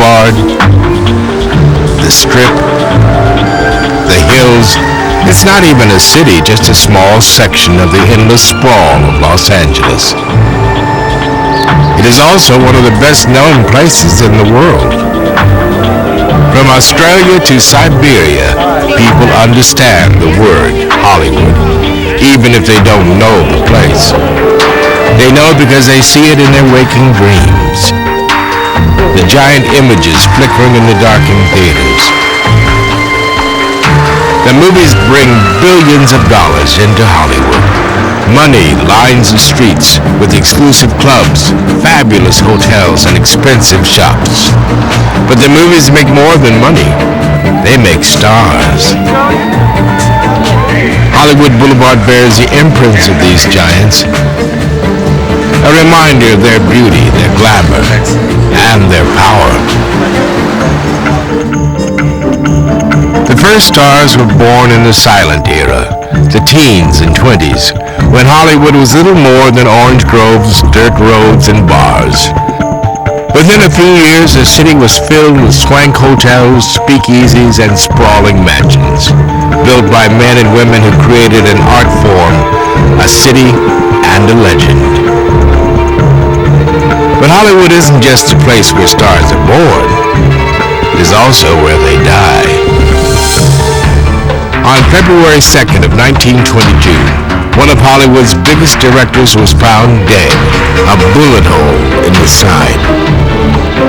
Boulevard, the Strip, the hills. It's not even a city, just a small section of the endless sprawl of Los Angeles. It is also one of the best-known places in the world. From Australia to Siberia, people understand the word Hollywood, even if they don't know the place. They know because they see it in their waking dreams. The giant images flickering in the darkened theaters. The movies bring billions of dollars into Hollywood. Money lines the streets with exclusive clubs, fabulous hotels, and expensive shops. But the movies make more than money. They make stars. Hollywood Boulevard bears the imprints of these giants. A reminder of their beauty, their glamour, and their power. The first stars were born in the silent era, the teens and 20s, when Hollywood was little more than orange groves, dirt roads, and bars. Within a few years, the city was filled with swank hotels, speakeasies, and sprawling mansions, built by men and women who created an art form, a city, and a legend. But Hollywood isn't just a place where stars are born. It is also where they die. On February 2nd of 1922, one of Hollywood's biggest directors was found dead, a bullet hole in the side.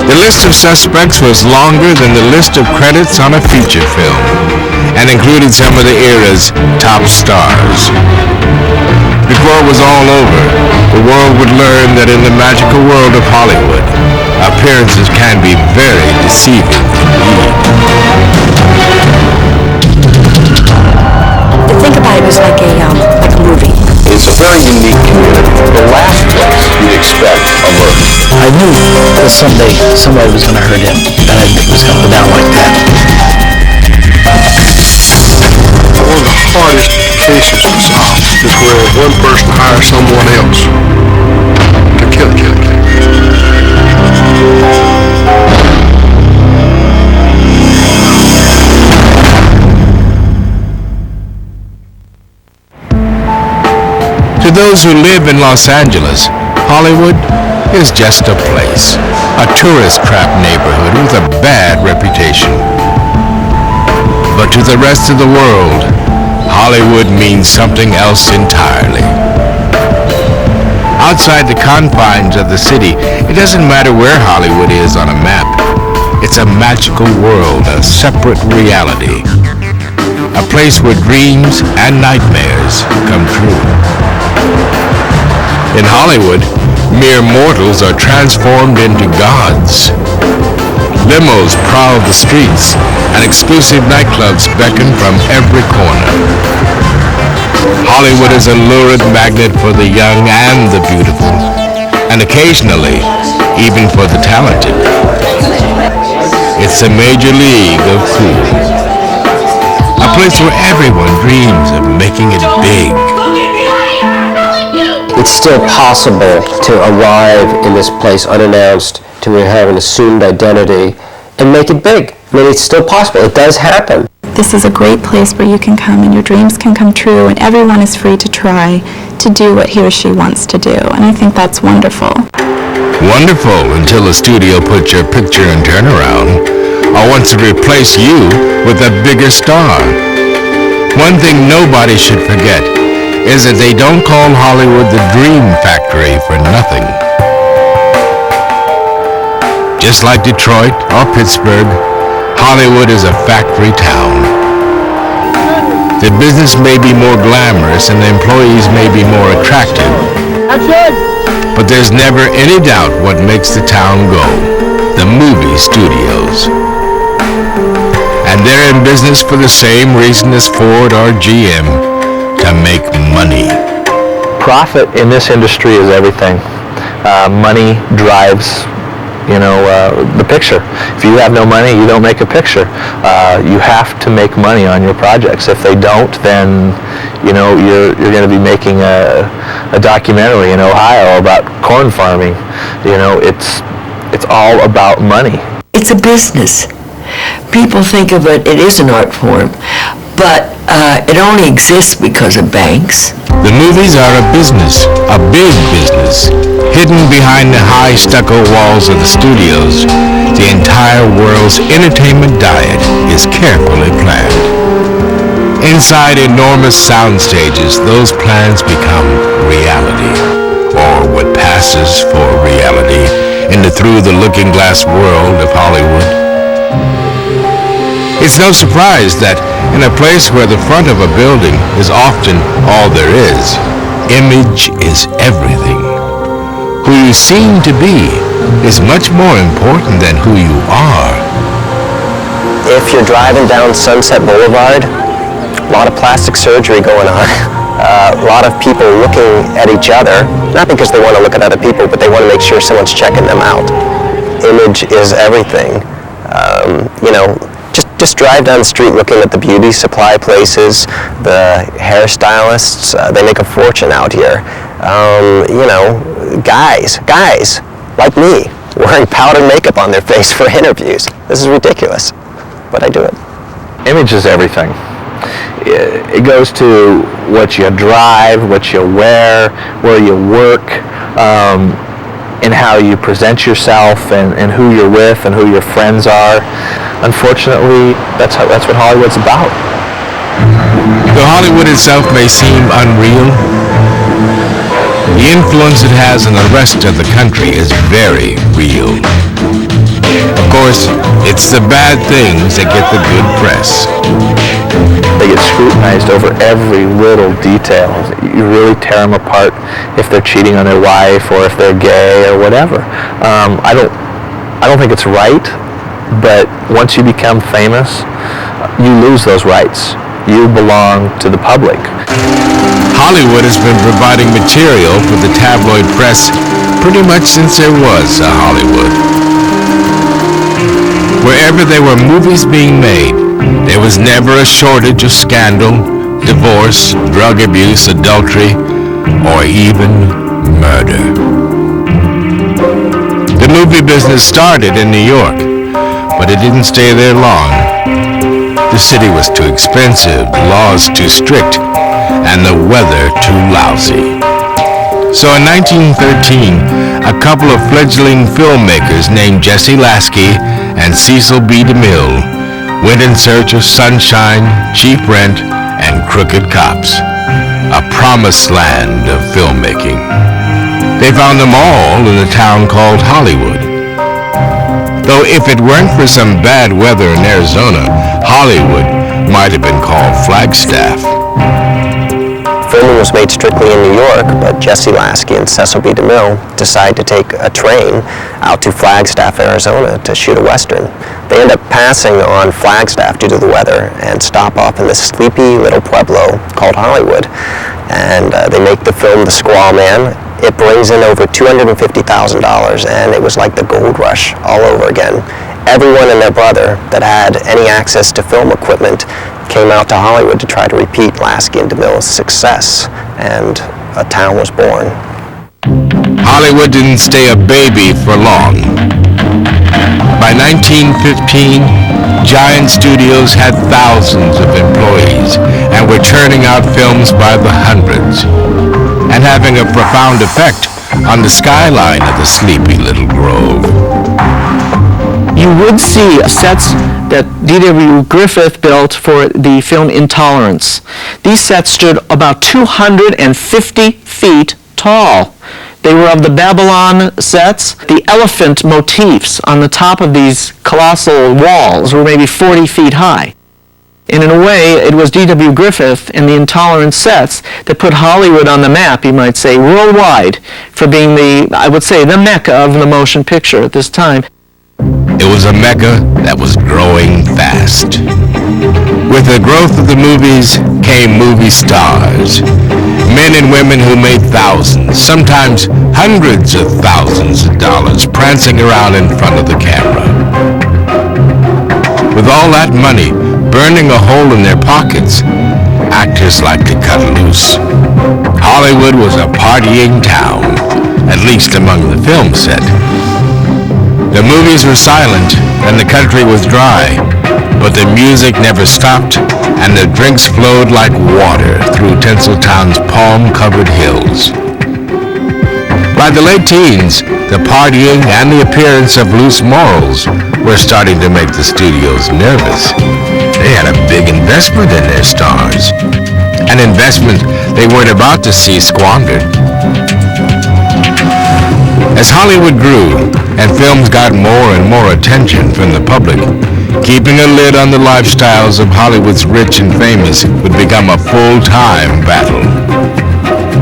The list of suspects was longer than the list of credits on a feature film, and included some of the era's top stars. Before it was all over, the world would learn that in the magical world of Hollywood, appearances can be very deceiving indeed. To think about it was like a movie. It's a very unique community. The last place you'd expect a murder. I knew that someday somebody was going to hurt him, and I knew it was going to go down like that. One of the hardest cases to solve is where one person hires someone else to kill him. To those who live in Los Angeles, Hollywood is just a place, a tourist trap neighborhood with a bad reputation. But to the rest of the world, Hollywood means something else entirely. Outside the confines of the city, it doesn't matter where Hollywood is on a map. It's a magical world, a separate reality. A place where dreams and nightmares come true. In Hollywood, mere mortals are transformed into gods. Limos prowl the streets, and exclusive nightclubs beckon from every corner. Hollywood is a lurid magnet for the young and the beautiful, and occasionally, even for the talented. It's a major league of cool. A place where everyone dreams of making it big. It's still possible to arrive in this place unannounced, to have an assumed identity, and make it big. I mean, it's still possible. It does happen. This is a great place where you can come and your dreams can come true, and everyone is free to try to do what he or she wants to do. And I think that's wonderful. Wonderful until the studio puts your picture in turnaround, or wants to replace you with a bigger star. One thing nobody should forget is that they don't call Hollywood the Dream Factory for nothing. Just like Detroit or Pittsburgh, Hollywood is a factory town. The business may be more glamorous and the employees may be more attractive. But there's never any doubt what makes the town go: the movie studios. And they're in business for the same reason as Ford or GM: to make money. Profit in this industry is everything. Money drives, the picture. If you have no money, you don't make a picture. You have to make money on your projects. If they don't, then you're going to be making a documentary in Ohio about corn farming. It's all about money. it's a business. People think of it is an art form, but it only exists because of banks. The movies are a business, a big business. Hidden behind the high stucco walls of the studios, the entire world's entertainment diet is carefully planned. Inside enormous sound stages, those plans become reality, or what passes for reality in the through-the-looking-glass world of Hollywood. It's no surprise that in a place where the front of a building is often all there is, image is everything. Who you seem to be is much more important than who you are. If you're driving down Sunset Boulevard, a lot of plastic surgery going on. A lot of people looking at each other, not because they want to look at other people, but they want to make sure someone's checking them out. Image is everything. Just drive down the street looking at the beauty supply places, the hairstylists, they make a fortune out here. Guys like me, wearing powder makeup on their face for interviews. This is ridiculous, but I do it. Image is everything. It goes to what you drive, what you wear, where you work, and how you present yourself, and who you're with, and who your friends are. Unfortunately, that's what Hollywood's about. Though Hollywood itself may seem unreal, the influence it has on the rest of the country is very real. Of course, it's the bad things that get the good press. They get scrutinized over every little detail. You really tear them apart if they're cheating on their wife or if they're gay or whatever. I don't think it's right, but once you become famous, you lose those rights. You belong to the public. Hollywood has been providing material for the tabloid press pretty much since there was a Hollywood. Wherever there were movies being made, there was never a shortage of scandal, divorce, drug abuse, adultery, or even murder. The movie business started in New York, but it didn't stay there long. The city was too expensive, the laws too strict, and the weather too lousy. So in 1913, a couple of fledgling filmmakers named Jesse Lasky and Cecil B. DeMille went in search of sunshine, cheap rent, and crooked cops. A promised land of filmmaking. They found them all in a town called Hollywood. Though if it weren't for some bad weather in Arizona, Hollywood might have been called Flagstaff. Filming was made strictly in New York, but Jesse Lasky and Cecil B. DeMille decided to take a train out to Flagstaff, Arizona to shoot a Western. They end up passing on Flagstaff due to the weather and stop off in this sleepy little pueblo called Hollywood. And they make the film The Squaw Man. It brings in over $250,000, and it was like the gold rush all over again. Everyone and their brother that had any access to film equipment came out to Hollywood to try to repeat Lasky and DeMille's success, and a town was born. Hollywood didn't stay a baby for long. By 1915, giant studios had thousands of employees and were churning out films by the hundreds, and having a profound effect on the skyline of the sleepy little grove. You would see sets that D.W. Griffith built for the film Intolerance. These sets stood about 250 feet tall. They were of the Babylon sets. The elephant motifs on the top of these colossal walls were maybe 40 feet high. And in a way, it was D.W. Griffith and the Intolerance sets that put Hollywood on the map, you might say, worldwide, for being I would say, the mecca of the motion picture at this time. It was a mecca that was growing fast. With the growth of the movies came movie stars. Men and women who made thousands, sometimes hundreds of thousands of dollars prancing around in front of the camera. With all that money burning a hole in their pockets, actors like to cut loose. Hollywood was a partying town, at least among the film set. The movies were silent and the country was dry, but the music never stopped, and the drinks flowed like water through Tinseltown's palm-covered hills. By the late teens, the partying and the appearance of loose morals were starting to make the studios nervous. They had a big investment in their stars, an investment they weren't about to see squandered. As Hollywood grew and films got more and more attention from the public, keeping a lid on the lifestyles of Hollywood's rich and famous would become a full-time battle.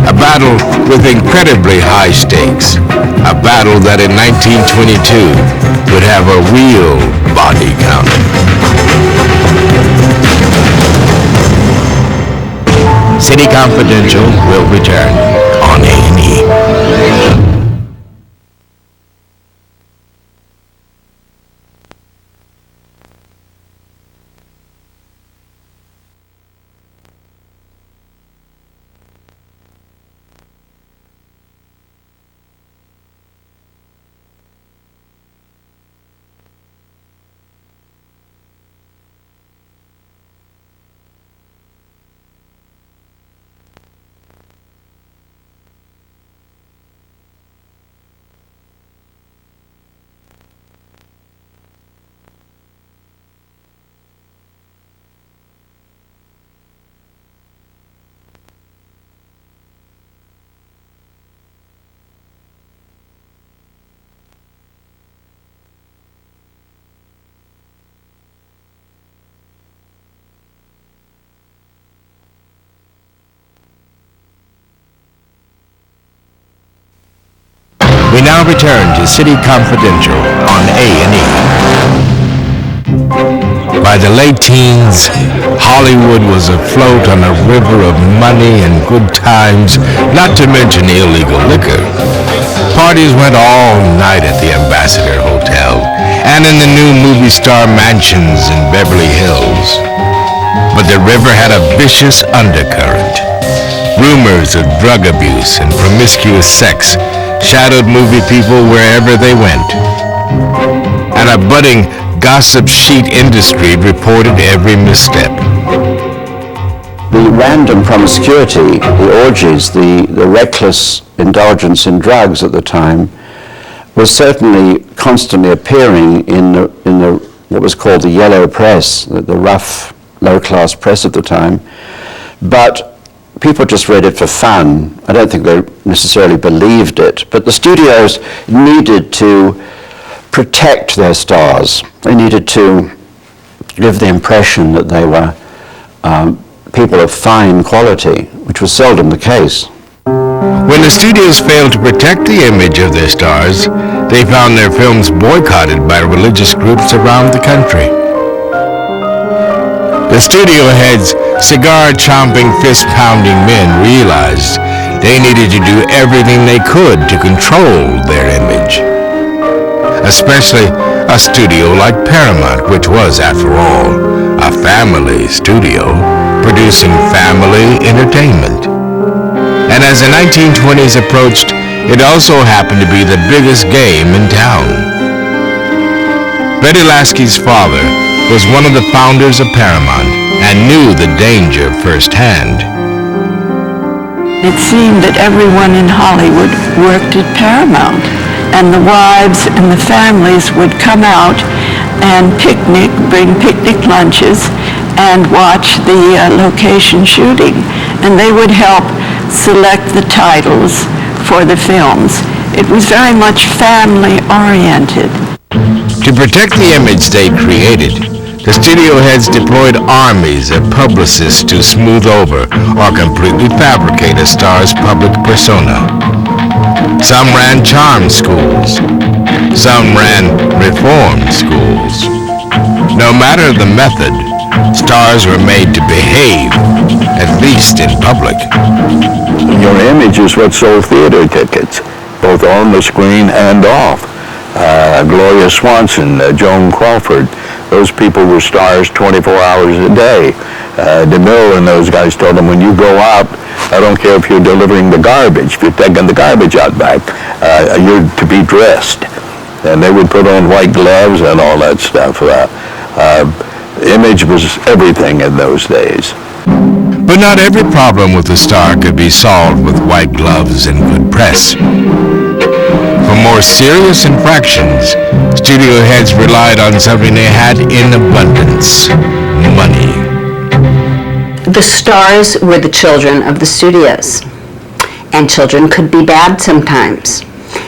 A battle with incredibly high stakes. A battle that in 1922 would have a real body count. City Confidential will return on A&E. We now return to City Confidential on A&E. By the late teens, Hollywood was afloat on a river of money and good times, not to mention illegal liquor. Parties went all night at the Ambassador Hotel and in the new movie star mansions in Beverly Hills. But the river had a vicious undercurrent. Rumors of drug abuse and promiscuous sex shadowed movie people wherever they went. And a budding gossip sheet industry reported every misstep. The random promiscuity, the orgies, the reckless indulgence in drugs at the time was certainly constantly appearing in the what was called the yellow press, the rough, low-class press of the time. But people just read it for fun. I don't think they necessarily believed it. But the studios needed to protect their stars. They needed to give the impression that they were people of fine quality, which was seldom the case. When the studios failed to protect the image of their stars, they found their films boycotted by religious groups around the country. The studio heads, cigar-chomping, fist-pounding men realized they needed to do everything they could to control their image. Especially a studio like Paramount, which was, after all, a family studio producing family entertainment. And as the 1920s approached, it also happened to be the biggest game in town. Betty Lasky's father was one of the founders of Paramount and knew the danger firsthand. It seemed that everyone in Hollywood worked at Paramount, and the wives and the families would come out and bring picnic lunches, and watch the location shooting. And they would help select the titles for the films. It was very much family-oriented. To protect the image they created, the studio heads deployed armies of publicists to smooth over or completely fabricate a star's public persona. Some ran charm schools. Some ran reform schools. No matter the method, stars were made to behave, at least in public. Your image is what sold theater tickets, both on the screen and off. Gloria Swanson, Joan Crawford, those people were stars 24 hours a day. DeMille and those guys told them, when you go out, I don't care if you're delivering the garbage, if you're taking the garbage out back, you're to be dressed. and they would put on white gloves and all that stuff. Image was everything in those days. But not every problem with the star could be solved with white gloves and good press. For more serious infractions, studio heads relied on something they had in abundance: money. The stars were the children of the studios, and children could be bad sometimes.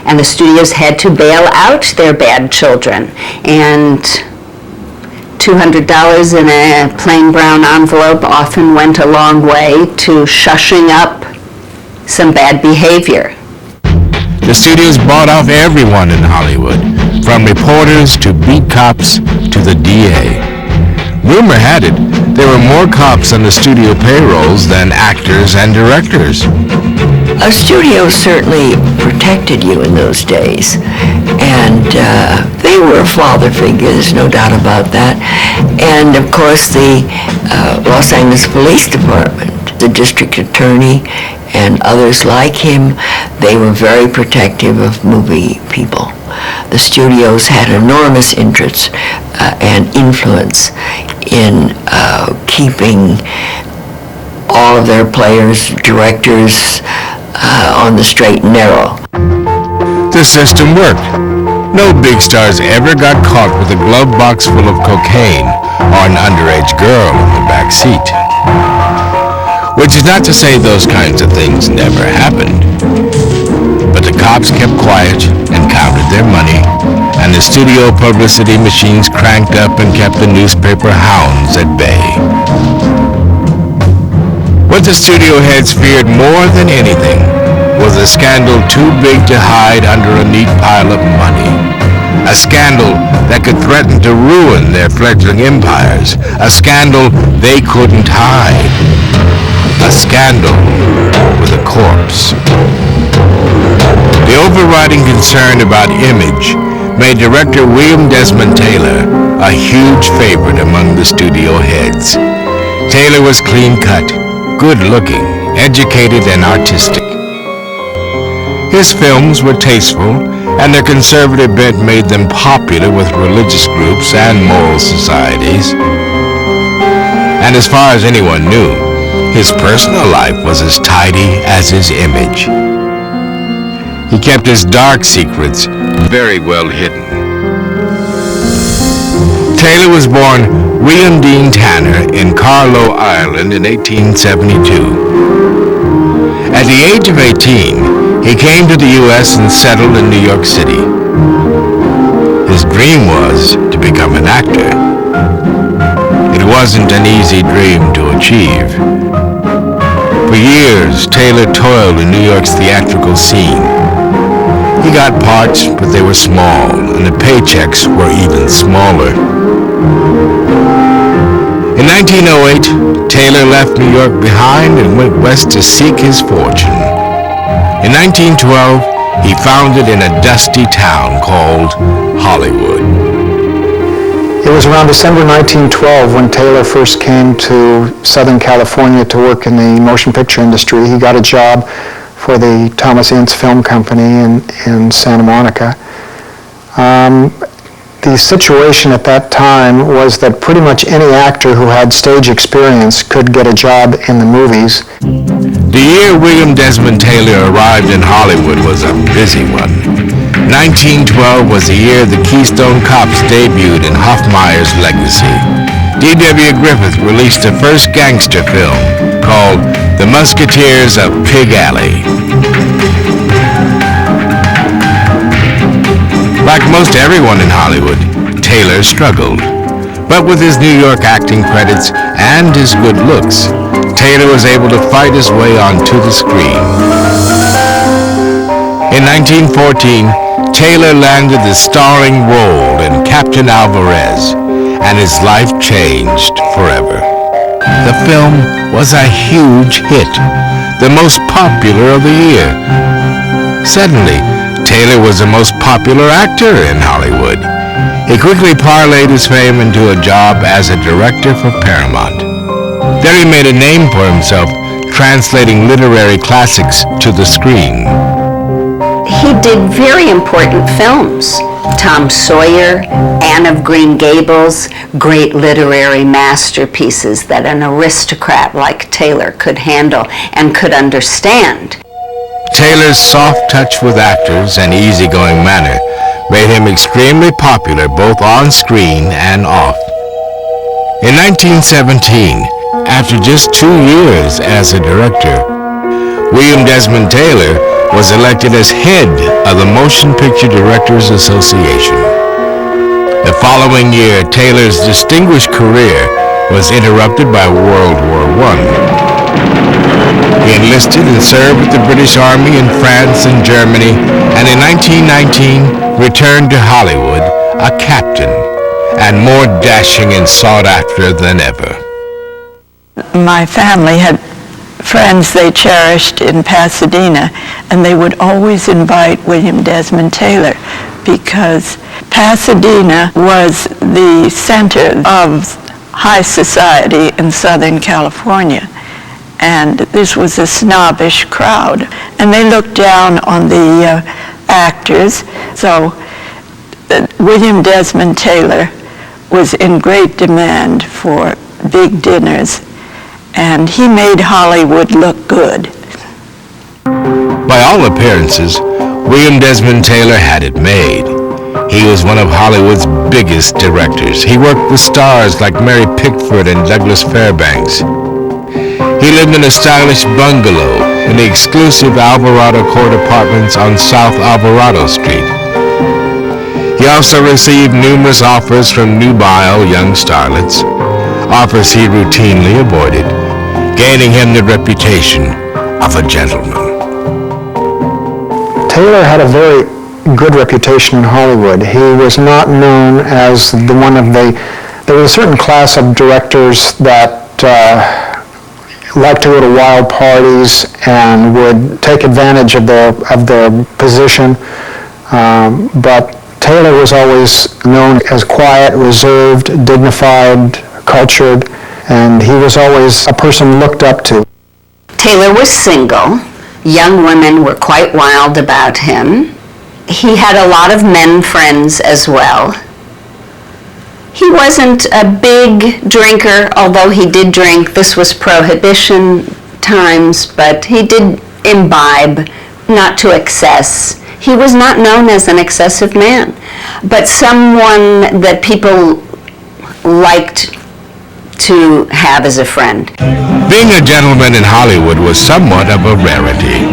And the studios had to bail out their bad children, and $200 in a plain brown envelope often went a long way to shushing up some bad behavior. The studios bought off everyone in Hollywood, from reporters to beat cops to the DA. Rumor had it there were more cops on the studio payrolls than actors and directors. A studio certainly protected you in those days, and they were father figures, no doubt about that. And of course the Los Angeles Police Department, the district attorney, and others like him, they were very protective of movie people. The studios had enormous interest and influence in keeping all of their players, directors, on the straight and narrow. The system worked. No big stars ever got caught with a glove box full of cocaine or an underage girl in the back seat. Which is not to say those kinds of things never happened. But the cops kept quiet and counted their money, and the studio publicity machines cranked up and kept the newspaper hounds at bay. What the studio heads feared more than anything was a scandal too big to hide under a neat pile of money. A scandal that could threaten to ruin their fledgling empires. A scandal they couldn't hide. A scandal with a corpse. The overriding concern about image made director William Desmond Taylor a huge favorite among the studio heads. Taylor was clean-cut, good-looking, educated, and artistic. His films were tasteful, and their conservative bent made them popular with religious groups and moral societies. And as far as anyone knew, his personal life was as tidy as his image. He kept his dark secrets very well hidden. Taylor was born William Dean Tanner in Carlow, Ireland in 1872. At the age of 18, he came to the U.S. and settled in New York City. His dream was to become an actor. It wasn't an easy dream to achieve. For years, Taylor toiled in New York's theatrical scene. He got parts, but they were small, and the paychecks were even smaller. In 1908, Taylor left New York behind and went west to seek his fortune. In 1912, he founded in a dusty town called Hollywood. It was around December 1912 when Taylor first came to Southern California to work in the motion picture industry. He got a job for the Thomas Ince Film Company in Santa Monica. The situation at that time was that pretty much any actor who had stage experience could get a job in the movies. The year William Desmond Taylor arrived in Hollywood was a busy one. 1912 was the year the Keystone Cops debuted in Hoffmeyer's Legacy. D.W. Griffith released the first gangster film called The Musketeers of Pig Alley. Like most everyone in Hollywood, Taylor struggled. But with his New York acting credits and his good looks, Taylor was able to fight his way onto the screen. In 1914, Taylor landed the starring role in Captain Alvarez, and his life changed forever. The film was a huge hit, the most popular of the year. Suddenly, Taylor was the most popular actor in Hollywood. He quickly parlayed his fame into a job as a director for Paramount. There he made a name for himself, translating literary classics to the screen. he did very important films. Tom Sawyer, Anne of Green Gables, great literary masterpieces that an aristocrat like Taylor could handle and could understand. Taylor's soft touch with actors and easygoing manner made him extremely popular both on screen and off. In 1917, after just 2 years as a director, William Desmond Taylor was elected as head of the Motion Picture Directors Association. The following year, Taylor's distinguished career was interrupted by World War I. He enlisted and served with the British Army in France and Germany, and in 1919 returned to Hollywood a captain and more dashing and sought after than ever. My family had friends they cherished in Pasadena, and they would always invite William Desmond Taylor because Pasadena was the center of high society in Southern California. And this was a snobbish crowd, and they looked down on the actors. So William Desmond Taylor was in great demand for big dinners, and he made Hollywood look good. By all appearances, William Desmond Taylor had it made. He was one of Hollywood's biggest directors. He worked with stars like Mary Pickford and Douglas Fairbanks. He lived in a stylish bungalow in the exclusive Alvarado Court Apartments on South Alvarado Street. He also received numerous offers from nubile young starlets, offers he routinely avoided, gaining him the reputation of a gentleman. Taylor had a very good reputation in Hollywood. He was not known as the one of the... There was a certain class of directors that liked to go to wild parties and would take advantage of their position, but Taylor was always known as quiet, reserved, dignified, cultured, and he was always a person looked up to. Taylor was single. Young women were quite wild about him. He had a lot of men friends as well. He wasn't a big drinker, although he did drink. This was Prohibition times, but he did imbibe, not to excess. He was not known as an excessive man, but someone that people liked to have as a friend. Being a gentleman in Hollywood was somewhat of a rarity.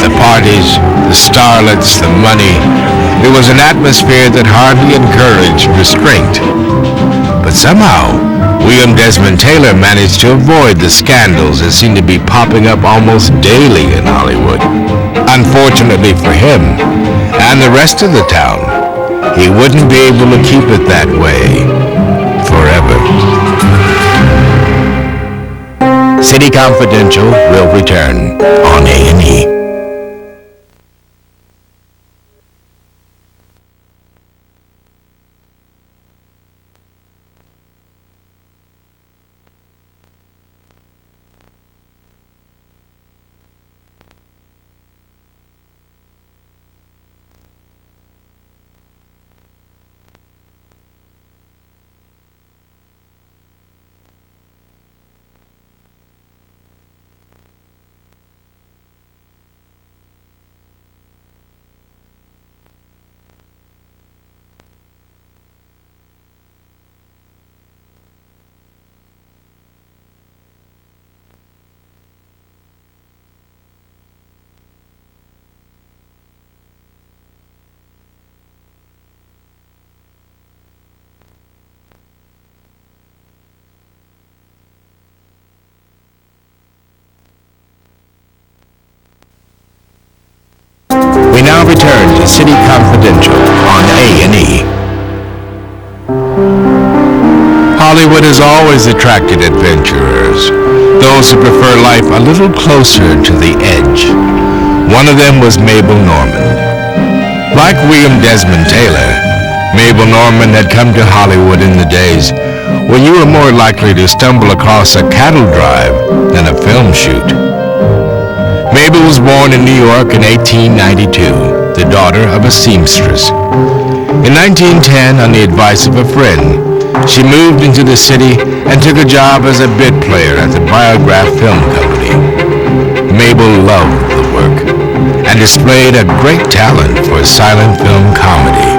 The parties, the starlets, the money, it was an atmosphere that hardly encouraged restraint. But somehow, William Desmond Taylor managed to avoid the scandals that seemed to be popping up almost daily in Hollywood. Unfortunately for him, and the rest of the town, he wouldn't be able to keep it that way forever. City Confidential will return on A&E. We now return to City Confidential on A&E. Hollywood has always attracted adventurers, those who prefer life a little closer to the edge. One of them was Mabel Normand. Like William Desmond Taylor, Mabel Normand had come to Hollywood in the days when you were more likely to stumble across a cattle drive than a film shoot. Mabel was born in New York in 1892. the daughter of a seamstress. In 1910, on the advice of a friend, she moved into the city and took a job as a bit player at the Biograph Film Company. Mabel loved the work and displayed a great talent for silent film comedy.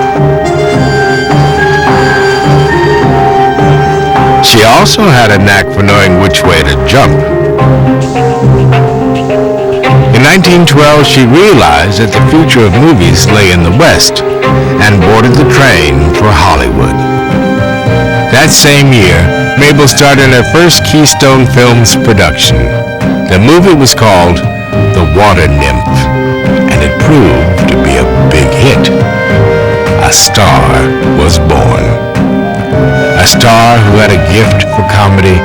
She also had a knack for knowing which way to jump. In 1912, she realized that the future of movies lay in the West and boarded the train for Hollywood. That same year, Mabel started her first Keystone Films production. The movie was called The Water Nymph, and it proved to be a big hit. A star was born. A star who had a gift for comedy,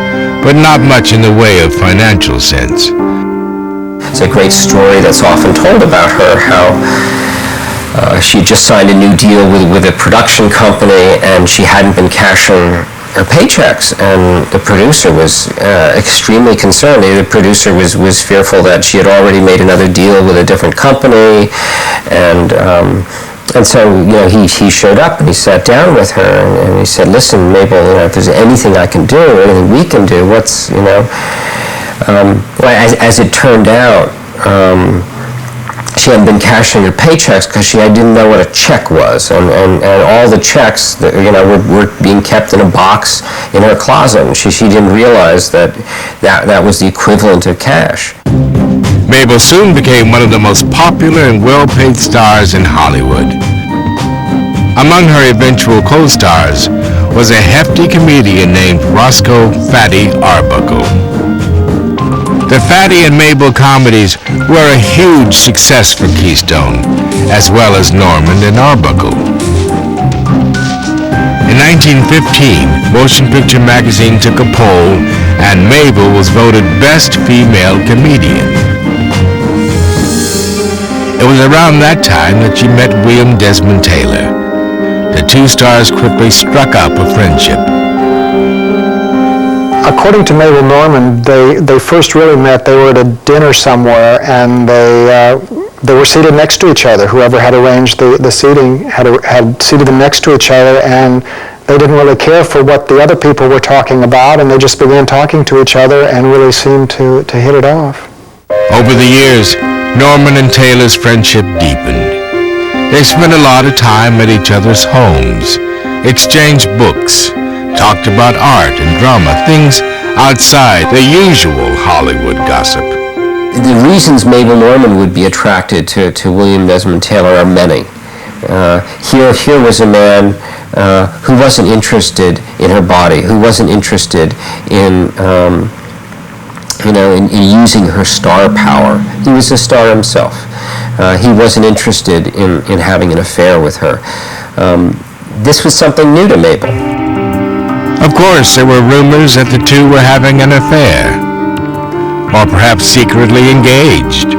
but not much in the way of financial sense. It's a great story that's often told about her, how she just signed a new deal with a production company and she hadn't been cashing her paychecks, and the producer was extremely concerned. The producer was fearful that she had already made another deal with a different company, and so, he showed up and he sat down with her and he said, "Listen, Mabel, if there's anything I can do, anything we can do, as it turned out, she hadn't been cashing her paychecks because she didn't know what a check was, and all the checks that, were being kept in a box in her closet, and she didn't realize that was the equivalent of cash." Mabel soon became one of the most popular and well-paid stars in Hollywood. Among her eventual co-stars was a hefty comedian named Roscoe Fatty Arbuckle. The Fatty and Mabel comedies were a huge success for Keystone, as well as Norman and Arbuckle. In 1915, Motion Picture Magazine took a poll, and Mabel was voted Best Female Comedian. It was around that time that she met William Desmond Taylor. The two stars quickly struck up a friendship. According to Mabel Norman, they first really met. They were at a dinner somewhere, and they were seated next to each other. Whoever had arranged the seating had seated them next to each other, and they didn't really care for what the other people were talking about, and they just began talking to each other and really seemed to hit it off. Over the years, Norman and Taylor's friendship deepened. They spent a lot of time at each other's homes, exchanged books, talked about art and drama, things outside the usual Hollywood gossip. The reasons Mabel Norman would be attracted to William Desmond Taylor are many. Here was a man who wasn't interested in her body, who wasn't interested in using her star power. He was a star himself. He wasn't interested in having an affair with her. This was something new to Mabel. Of course, there were rumors that the two were having an affair, or perhaps secretly engaged,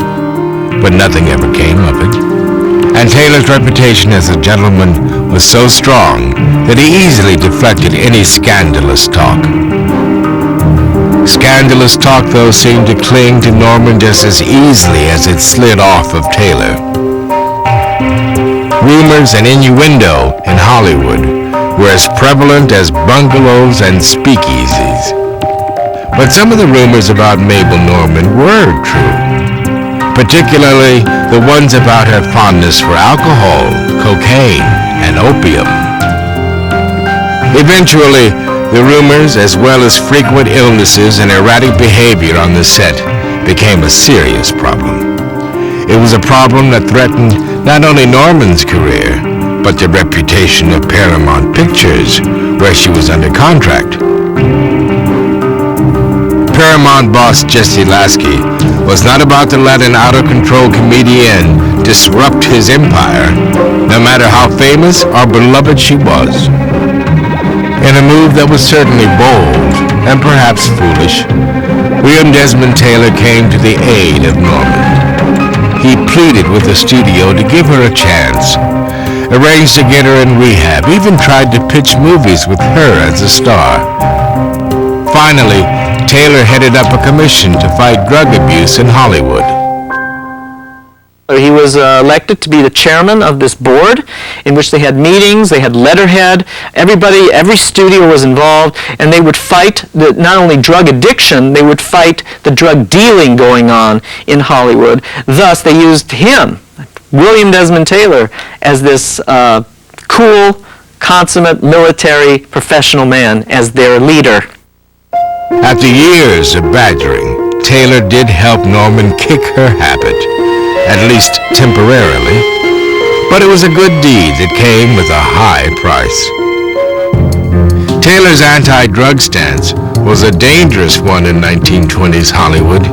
but nothing ever came of it. And Taylor's reputation as a gentleman was so strong that he easily deflected any scandalous talk. Scandalous talk, though, seemed to cling to Norman just as easily as it slid off of Taylor. Rumors and innuendo in Hollywood were as prevalent as bungalows and speakeasies. But some of the rumors about Mabel Norman were true, particularly the ones about her fondness for alcohol, cocaine, and opium. Eventually, the rumors, as well as frequent illnesses and erratic behavior on the set, became a serious problem. It was a problem that threatened not only Norman's career, but the reputation of Paramount Pictures, where she was under contract. Paramount boss Jesse Lasky was not about to let an out-of-control comedian disrupt his empire, no matter how famous or beloved she was. In a move that was certainly bold and perhaps foolish, William Desmond Taylor came to the aid of Norman. He pleaded with the studio to give her a chance, arranged to get her in rehab, even tried to pitch movies with her as a star. Finally, Taylor headed up a commission to fight drug abuse in Hollywood. He was elected to be the chairman of this board in which they had meetings, they had letterhead, every studio was involved, and they would fight not only drug addiction, they would fight the drug dealing going on in Hollywood. Thus, they used him, William Desmond Taylor, as this cool, consummate military professional man, as their leader. After years of badgering, Taylor did help Norman kick her habit, at least temporarily, but it was a good deed that came with a high price. Taylor's anti-drug stance was a dangerous one in 1920s Hollywood.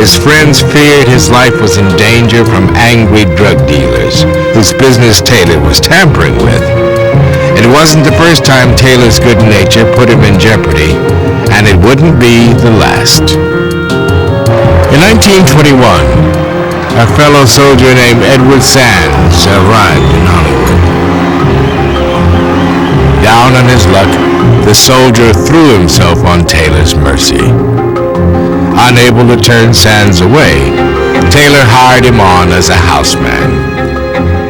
His friends feared his life was in danger from angry drug dealers, whose business Taylor was tampering with. It wasn't the first time Taylor's good nature put him in jeopardy, and it wouldn't be the last. In 1921, a fellow soldier named Edward Sands arrived in Hollywood. Down on his luck, the soldier threw himself on Taylor's mercy. Unable to turn Sands away, Taylor hired him on as a houseman.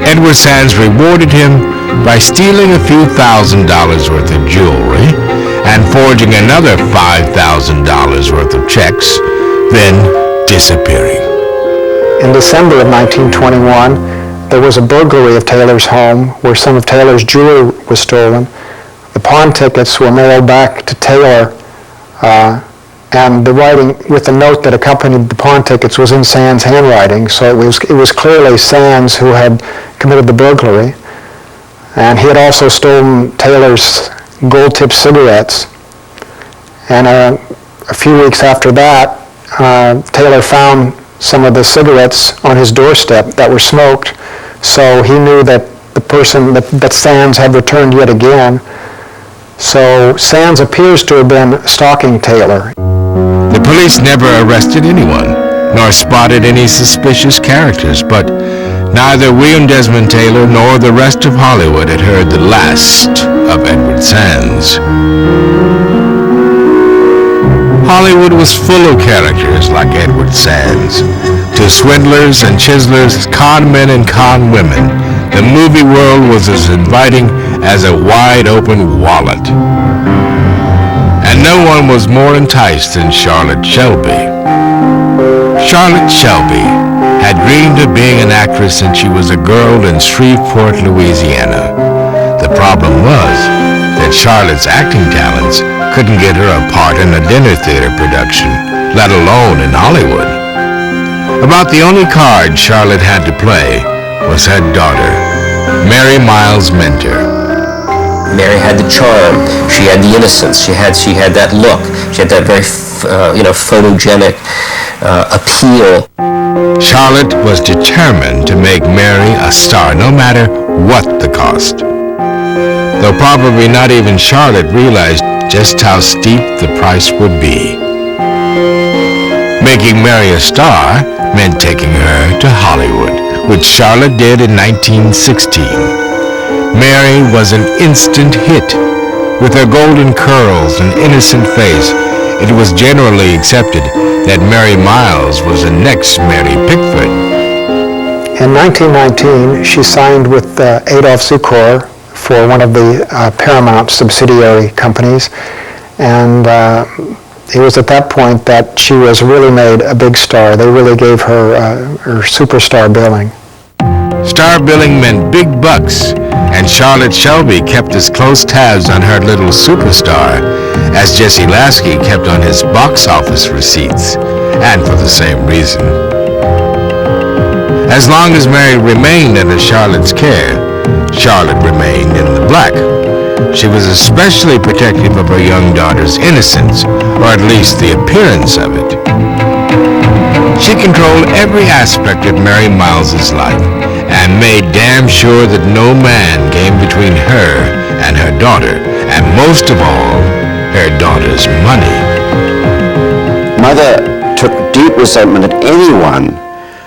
Edward Sands rewarded him by stealing a few $1,000s worth of jewelry and forging another $5,000 worth of checks, then disappearing. In December of 1921, there was a burglary of Taylor's home where some of Taylor's jewelry was stolen. The pawn tickets were mailed back to Taylor, and the writing with the note that accompanied the pawn tickets was in Sands' handwriting, so it was clearly Sands who had committed the burglary. And he had also stolen Taylor's gold-tipped cigarettes. And a few weeks after that, Taylor found some of the cigarettes on his doorstep that were smoked, so he knew that the person that Sands had returned yet again. So Sands appears to have been stalking Taylor. The police never arrested anyone, nor spotted any suspicious characters, but neither William Desmond Taylor nor the rest of Hollywood had heard the last of Edward Sands. Hollywood was full of characters like Edward Sands. To swindlers and chiselers, con men and con women, the movie world was as inviting as a wide-open wallet. And no one was more enticed than Charlotte Shelby. Charlotte Shelby had dreamed of being an actress since she was a girl in Shreveport, Louisiana. The problem was that Charlotte's acting talents couldn't get her a part in a dinner theater production, let alone in Hollywood. About the only card Charlotte had to play was her daughter, Mary Miles Minter. Mary had the charm, she had the innocence, she had that look, she had that very photogenic appeal. Charlotte was determined to make Mary a star, no matter what the cost. Though probably not even Charlotte realized just how steep the price would be. Making Mary a star meant taking her to Hollywood, which Charlotte did in 1916. Mary was an instant hit. With her golden curls and innocent face, it was generally accepted that Mary Miles was the next Mary Pickford. In 1919, she signed with Adolph Zukor for one of the Paramount subsidiary companies, and it was at that point that she was really made a big star. They really gave her her superstar billing. Star billing meant big bucks, and Charlotte Shelby kept as close tabs on her little superstar as Jesse Lasky kept on his box office receipts, and for the same reason. As long as Mary remained under Charlotte's care, Charlotte remained in the black. She was especially protective of her young daughter's innocence, or at least the appearance of it. She controlled every aspect of Mary Miles's life, and made damn sure that no man came between her and her daughter, and most of all, her daughter's money. Mother took deep resentment at anyone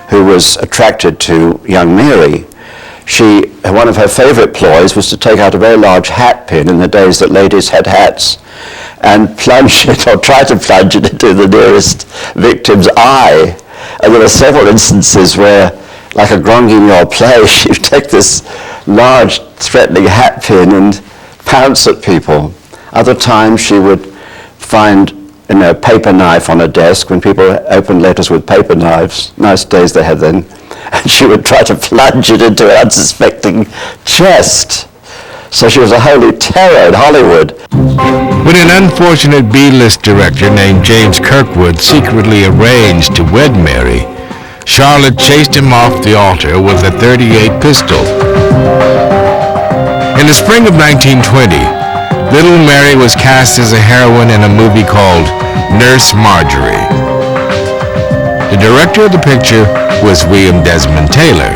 who was attracted to young Mary. One of her favorite ploys was to take out a very large hat pin in the days that ladies had hats and plunge it, or try to plunge it into the nearest victim's eye. And there are several instances where, like a Gronguignol play, she'd take this large threatening hat pin and pounce at people. Other times she would find a paper knife on a desk when people opened letters with paper knives. Nice days they had then. And she would try to plunge it into an unsuspecting chest. So she was a holy terror in Hollywood. When an unfortunate B-list director named James Kirkwood secretly arranged to wed Mary, Charlotte chased him off the altar with a .38 pistol. In the spring of 1920, little Mary was cast as a heroine in a movie called Nurse Marjorie. The director of the picture was William Desmond Taylor.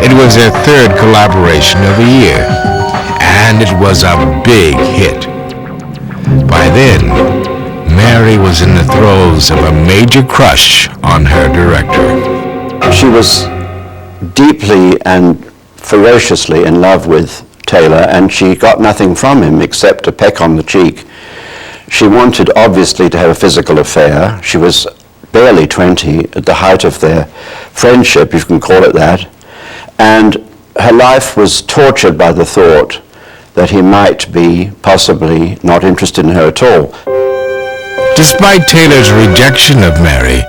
It was their third collaboration of the year, and it was a big hit. By then, Mary was in the throes of a major crush on her director. She was deeply and ferociously in love with Taylor, and she got nothing from him except a peck on the cheek. She wanted, obviously, to have a physical affair. She was barely 20, at the height of their friendship, if you can call it that, and her life was tortured by the thought that he might be possibly not interested in her at all. Despite Taylor's rejection of Mary,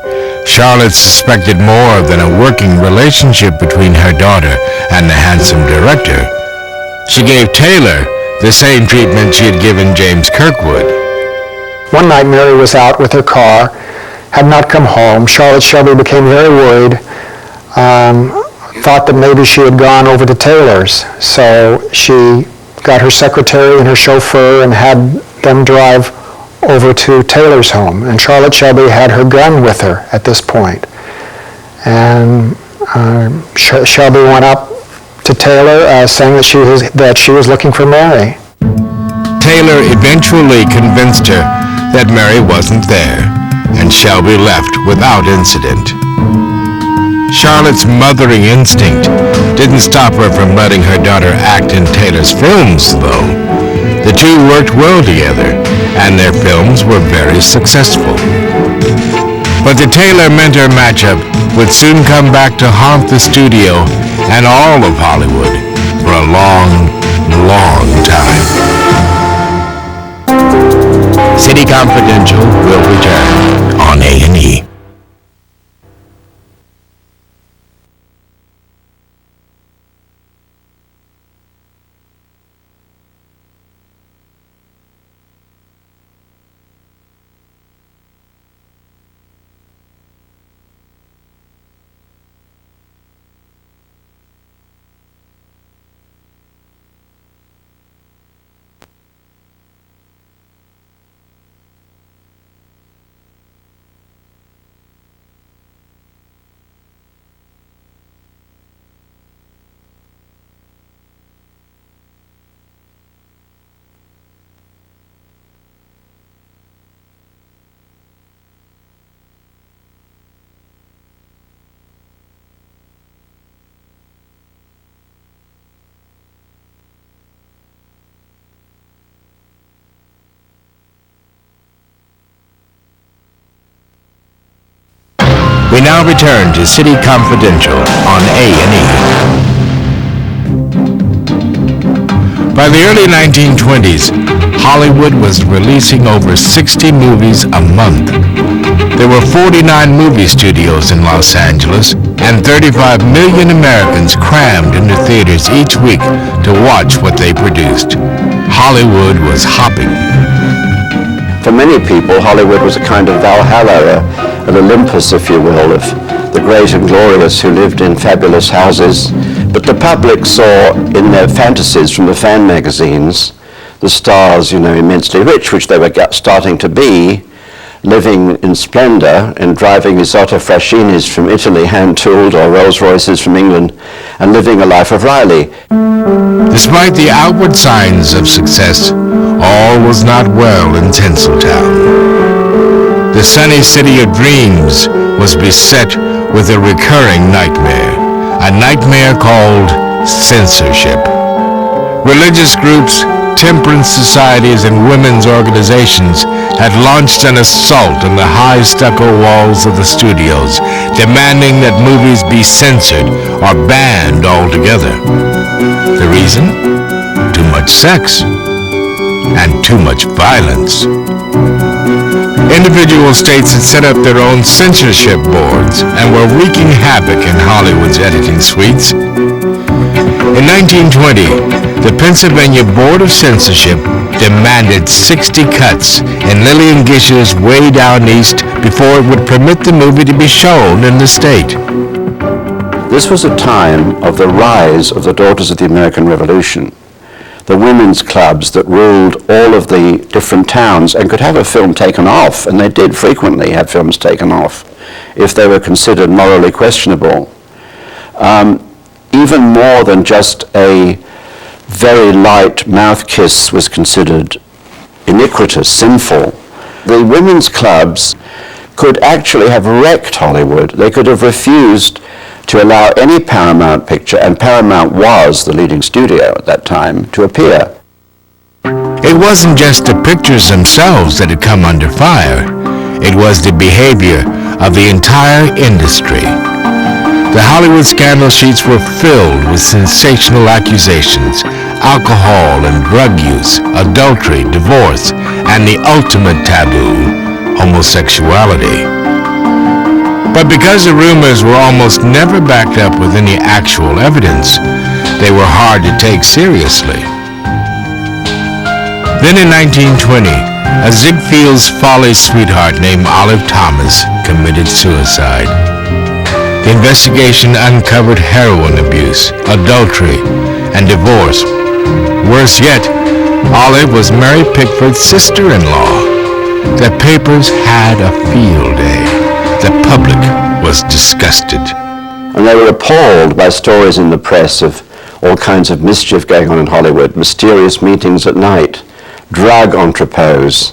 Charlotte suspected more than a working relationship between her daughter and the handsome director. She gave Taylor the same treatment she had given James Kirkwood. One night Mary was out with her car, had not come home. Charlotte Shelby became very worried, thought that maybe she had gone over to Taylor's. So she got her secretary and her chauffeur and had them drive over to Taylor's home. And Charlotte Shelby had her gun with her at this point. And Shelby went up to Taylor saying that she was looking for Mary. Taylor eventually convinced her that Mary wasn't there, and Shelby left without incident. Charlotte's mothering instinct didn't stop her from letting her daughter act in Taylor's films, though. The two worked well together, and their films were very successful. But the Taylor-Mentor matchup would soon come back to haunt the studio and all of Hollywood for a long, long time. City Confidential will return on A&E. We now return to City Confidential on A&E. By the early 1920s, Hollywood was releasing over 60 movies a month. There were 49 movie studios in Los Angeles, and 35 million Americans crammed into theaters each week to watch what they produced. Hollywood was hopping. For many people, Hollywood was a kind of Valhalla, an Olympus, if you will, of the great and glorious who lived in fabulous houses. But the public saw in their fantasies from the fan magazines the stars, immensely rich, which they were starting to be, living in splendor and driving Isotta Fraschini's from Italy, hand-tooled, or Rolls-Royces from England, and living a life of Riley. Despite the outward signs of success, all was not well in Tinseltown. The sunny city of dreams was beset with a recurring nightmare, a nightmare called censorship. Religious groups, temperance societies, and women's organizations had launched an assault on the high stucco walls of the studios, demanding that movies be censored or banned altogether. The reason? Too much sex and too much violence. Individual states had set up their own censorship boards and were wreaking havoc in Hollywood's editing suites. In 1920, the Pennsylvania Board of Censorship demanded 60 cuts in Lillian Gisher's Way Down East before it would permit the movie to be shown in the state. This was a time of the rise of the Daughters of the American Revolution, the women's clubs that ruled all of the different towns and could have a film taken off, and they did frequently have films taken off if they were considered morally questionable. Even more than just a very light mouth kiss was considered iniquitous, sinful. The women's clubs could actually have wrecked Hollywood. They could have refused to allow any Paramount picture, and Paramount was the leading studio at that time, to appear. It wasn't just the pictures themselves that had come under fire. It was the behavior of the entire industry. The Hollywood scandal sheets were filled with sensational accusations, alcohol and drug use, adultery, divorce, and the ultimate taboo, homosexuality. But because the rumors were almost never backed up with any actual evidence, they were hard to take seriously. Then in 1920, a Ziegfeld's Follies sweetheart named Olive Thomas committed suicide. The investigation uncovered heroin abuse, adultery, and divorce. Worse yet, Olive was Mary Pickford's sister-in-law. The papers had a field day. The public was disgusted. And they were appalled by stories in the press of all kinds of mischief going on in Hollywood, mysterious meetings at night, drug entrepôts,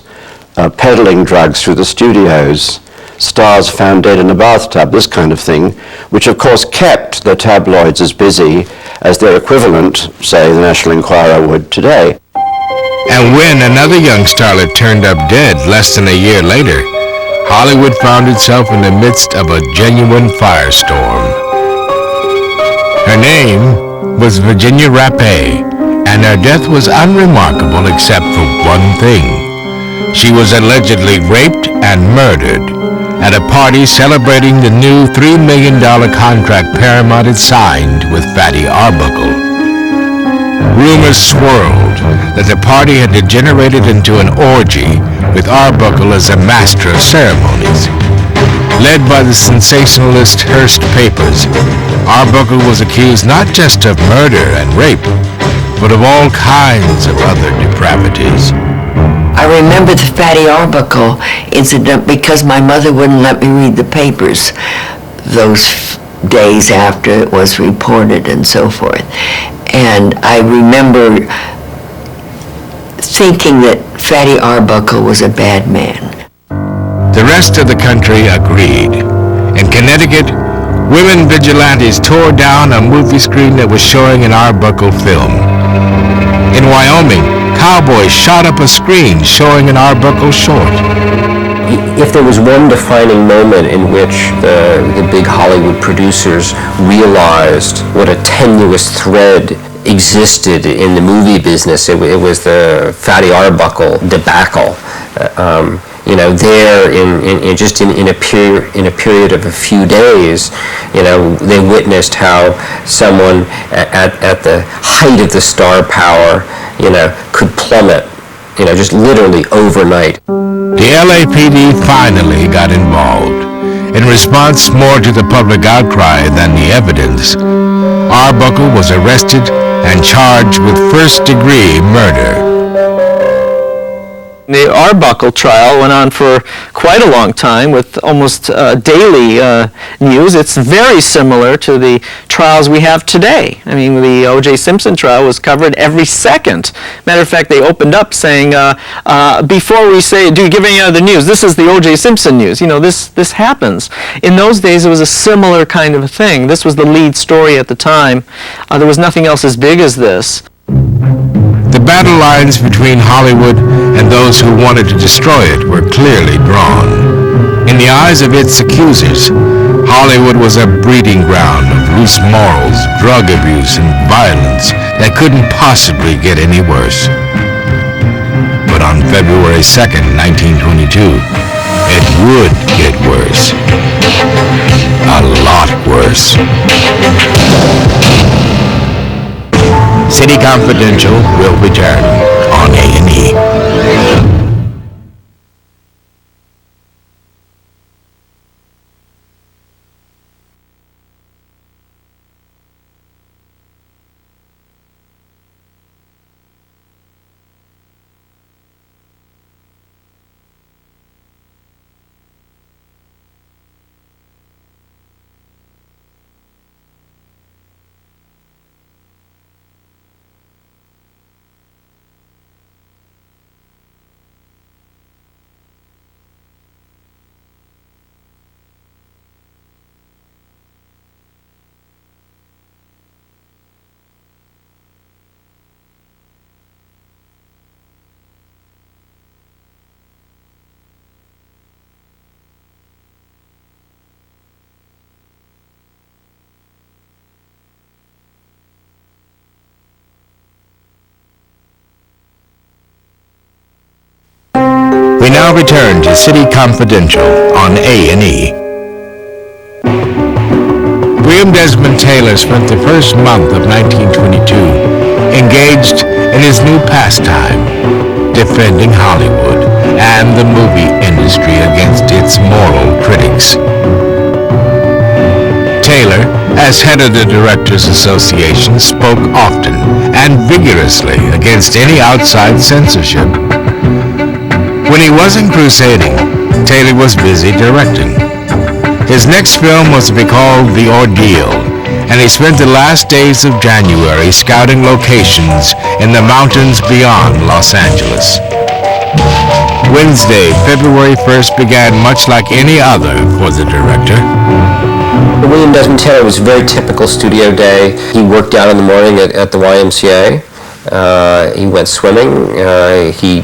peddling drugs through the studios, stars found dead in a bathtub, this kind of thing, which of course kept the tabloids as busy as their equivalent, say, the National Enquirer would today. And when another young starlet turned up dead less than a year later, Hollywood found itself in the midst of a genuine firestorm. Her name was Virginia Rapet, and her death was unremarkable except for one thing. She was allegedly raped and murdered at a party celebrating the new $3 million contract Paramount had signed with Fatty Arbuckle. Rumors swirled that the party had degenerated into an orgy with Arbuckle as a master of ceremonies. Led by the sensationalist Hearst papers, Arbuckle was accused not just of murder and rape, but of all kinds of other depravities. I remember the Fatty Arbuckle incident because my mother wouldn't let me read the papers those days after it was reported and so forth. And I remember thinking that Fatty Arbuckle was a bad man. The rest of the country agreed. In Connecticut, women vigilantes tore down a movie screen that was showing an Arbuckle film. In Wyoming, cowboys shot up a screen showing an Arbuckle short. If there was one defining moment in which the big Hollywood producers realized what a tenuous thread existed in the movie business, it was the Fatty Arbuckle debacle. There in a period of a few days, they witnessed how someone at the height of the star power, could plummet, just literally overnight. The LAPD finally got involved. In response more to the public outcry than the evidence, Arbuckle was arrested and charged with first-degree murder. The Arbuckle trial went on for quite a long time with almost daily news. It's very similar to the trials we have today. I mean, the O.J. Simpson trial was covered every second. Matter of fact, they opened up saying, before we say, do you give any other news? This is the O.J. Simpson news. This happens. In those days, it was a similar kind of a thing. This was the lead story at the time. There was nothing else as big as this. The battle lines between Hollywood and those who wanted to destroy it were clearly drawn. In the eyes of its accusers, Hollywood was a breeding ground of loose morals, drug abuse, and violence that couldn't possibly get any worse. But on February 2nd, 1922, it would get worse. A lot worse. City Confidential will return on A&E. We now return to City Confidential on A&E. William Desmond Taylor spent the first month of 1922 engaged in his new pastime, defending Hollywood and the movie industry against its moral critics. Taylor, as head of the Directors Association, spoke often and vigorously against any outside censorship. When he wasn't crusading, Taylor was busy directing. His next film was to be called The Ordeal, and he spent the last days of January scouting locations in the mountains beyond Los Angeles. Wednesday, February 1st began much like any other for the director. William Desmond Taylor was a very typical studio day. He worked out in the morning at the YMCA. He went swimming. He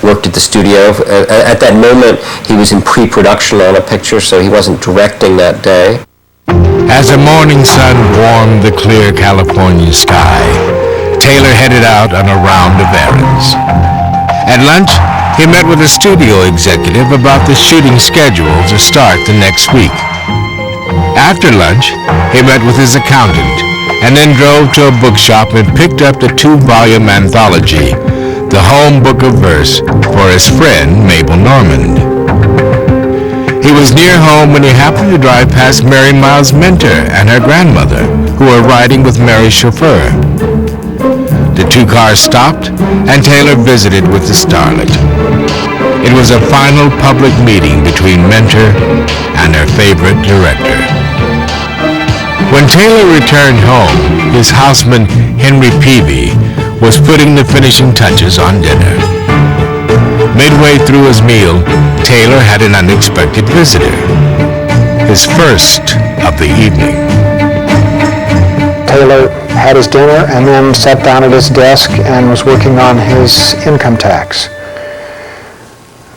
worked at the studio. At that moment, he was in pre-production on a picture, so he wasn't directing that day. As the morning sun warmed the clear California sky, Taylor headed out on a round of errands. At lunch, he met with a studio executive about the shooting schedule to start the next week. After lunch, he met with his accountant, and then drove to a bookshop and picked up the 2-volume anthology, The Home Book of Verse, for his friend Mabel Normand. He was near home when he happened to drive past Mary Miles' mentor and her grandmother, who were riding with Mary's chauffeur. The two cars stopped, and Taylor visited with the starlet. It was a final public meeting between Mentor and her favorite director. When Taylor returned home, his houseman, Henry Peavy, was putting the finishing touches on dinner. Midway through his meal, Taylor had an unexpected visitor, his first of the evening. Taylor had his dinner and then sat down at his desk and was working on his income tax.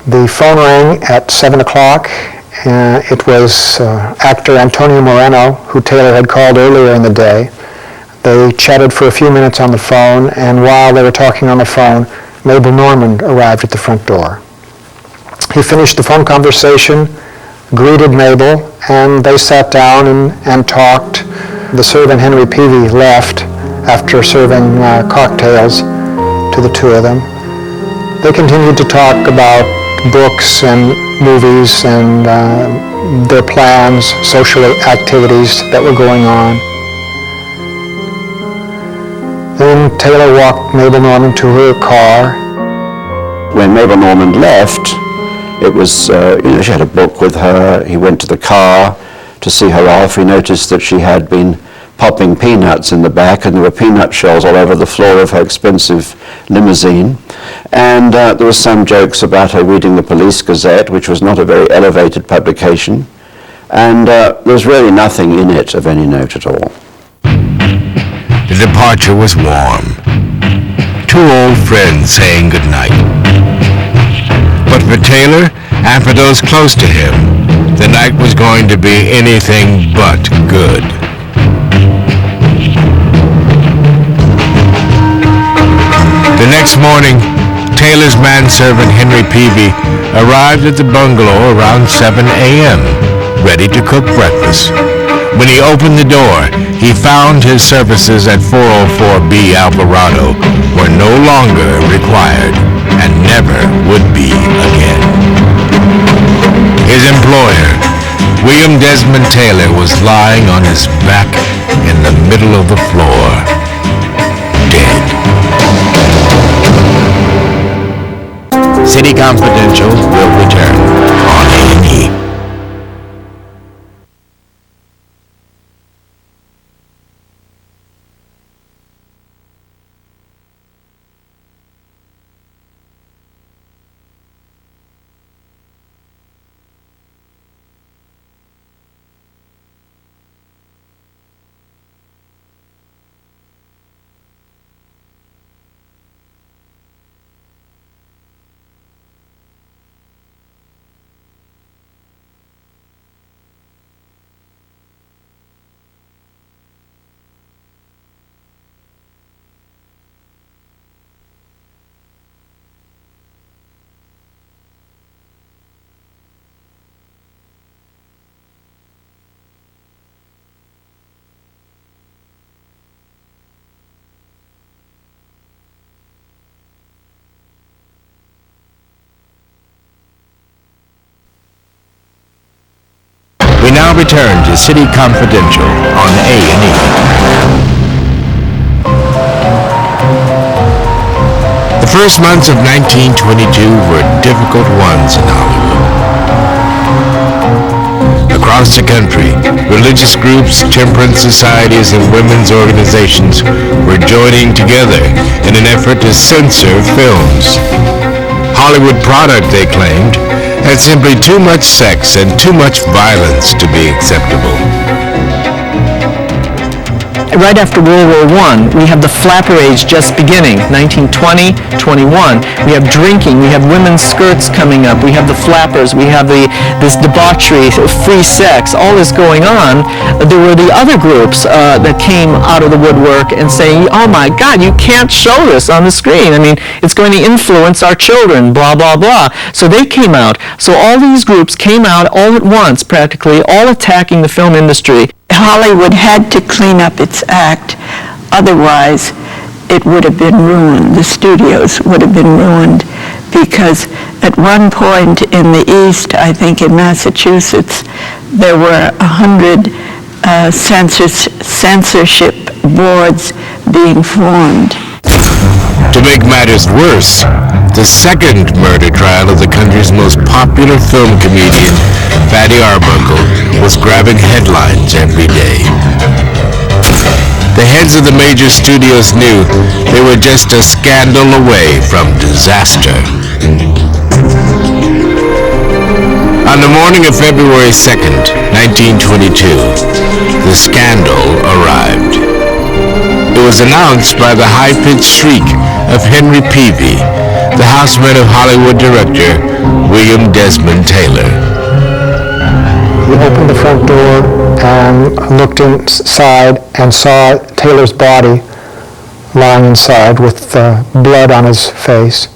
The phone rang at 7 o'clock. It was actor Antonio Moreno, who Taylor had called earlier in the day. They chatted for a few minutes on the phone, and while they were talking on the phone, Mabel Normand arrived at the front door. He finished the phone conversation, greeted Mabel, and they sat down and talked. The servant, Henry Peavy, left after serving cocktails to the two of them. They continued to talk about books and movies and their plans, social activities that were going on. Then Taylor walked Mabel Normand to her car. When Mabel Normand left, it was, she had a book with her. He went to the car to see her off. He noticed that she had been popping peanuts in the back, and there were peanut shells all over the floor of her expensive limousine. And there were some jokes about her reading the Police Gazette, which was not a very elevated publication. And there was really nothing in it of any note at all. The departure was warm. Two old friends saying goodnight. But for Taylor, and for those close to him, the night was going to be anything but good. The next morning, Taylor's manservant Henry Peavy arrived at the bungalow around 7 a.m., ready to cook breakfast. When he opened the door, he found his services at 404B Alvarado were no longer required and never would be again. His employer, William Desmond Taylor, was lying on his back in the middle of the floor, dead. City Confidential will return on A&E. We now return to City Confidential on A&E. The first months of 1922 were difficult ones in Hollywood. Across the country, religious groups, temperance societies, and women's organizations were joining together in an effort to censor films. Hollywood product, they claimed, had simply too much sex and too much violence to be acceptable. Right after World War I, we have the flapper age just beginning, 1920, 21. We have drinking, we have women's skirts coming up, we have the flappers, we have this debauchery, free sex, all this going on. There were the other groups that came out of the woodwork and saying, oh my God, you can't show this on the screen. I mean, it's going to influence our children, blah, blah, blah. So they came out. So all these groups came out all at once, practically, all attacking the film industry. Hollywood had to clean up its act, otherwise it would have been ruined. The studios would have been ruined because at one point in the East, I think in Massachusetts, there were 100 censorship boards being formed. To make matters worse, the second murder trial of the country's most popular film comedian, Fatty Arbuckle, was grabbing headlines every day. The heads of the major studios knew they were just a scandal away from disaster. On the morning of February 2nd, 1922, the scandal arrived. It was announced by the high-pitched shriek of Henry Peavy, the houseman of Hollywood director William Desmond Taylor. He opened the front door and looked inside and saw Taylor's body lying inside with blood on his face.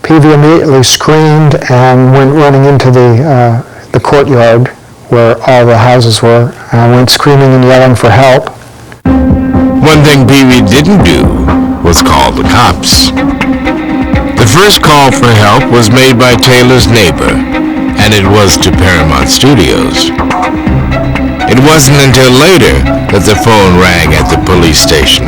Peavy immediately screamed and went running into the courtyard where all the houses were and went screaming and yelling for help. One thing Peavy didn't do was call the cops. The first call for help was made by Taylor's neighbor, and it was to Paramount Studios. It wasn't until later that the phone rang at the police station.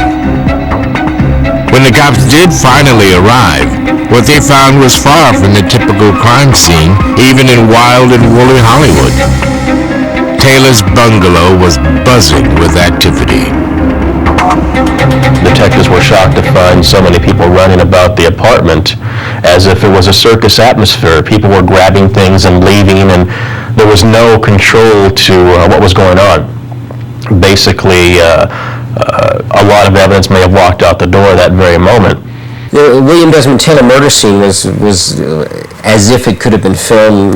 When the cops did finally arrive, what they found was far from the typical crime scene, even in wild and woolly Hollywood. Taylor's bungalow was buzzing with activity. Detectives were shocked to find so many people running about the apartment as if it was a circus atmosphere. People were grabbing things and leaving, and there was no control to what was going on. Basically, a lot of evidence may have walked out the door that very moment. The William Desmond Taylor murder scene was as if it could have been filmed,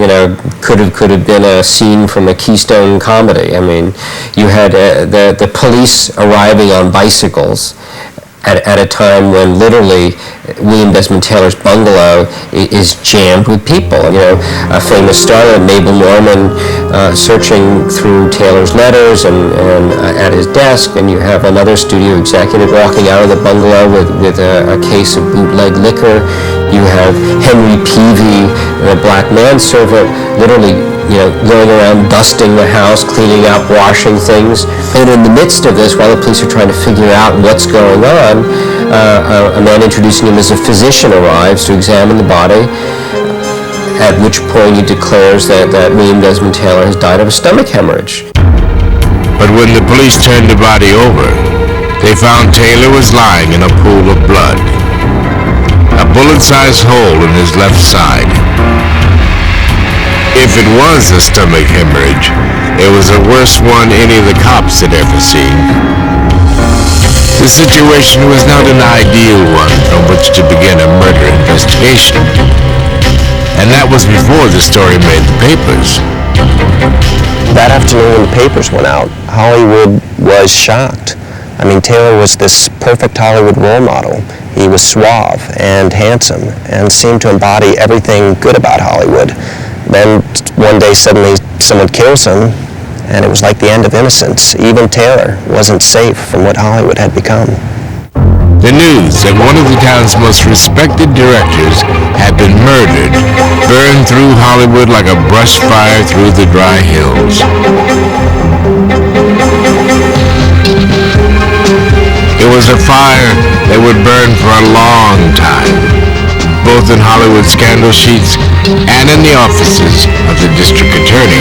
could have been a scene from a Keystone comedy. I mean, you had the police arriving on bicycles at a time when literally William Desmond Taylor's bungalow is jammed with people. A famous starlet, Mabel Norman, searching through Taylor's letters and at his desk, and you have another studio executive walking out of the bungalow with a case of bootleg liquor. You have Henry Peavy, the black manservant, literally going around dusting the house, cleaning up, washing things. And in the midst of this, while the police are trying to figure out what's going on, a man introducing him as a physician arrives to examine the body, at which point he declares that William Desmond Taylor has died of a stomach hemorrhage. But when the police turned the body over, they found Taylor was lying in a pool of blood. A bullet-sized hole in his left side. If it was a stomach hemorrhage, it was the worst one any of the cops had ever seen. The situation was not an ideal one from which to begin a murder investigation. And that was before the story made the papers. That afternoon when the papers went out, Hollywood was shocked. I mean, Taylor was this perfect Hollywood role model. He was suave and handsome and seemed to embody everything good about Hollywood. Then one day suddenly someone kills him, and it was like the end of innocence. Even Taylor wasn't safe from what Hollywood had become. The news that one of the town's most respected directors had been murdered burned through Hollywood like a brush fire through the dry hills. It was a fire that would burn for a long time, both in Hollywood scandal sheets and in the offices of the district attorney.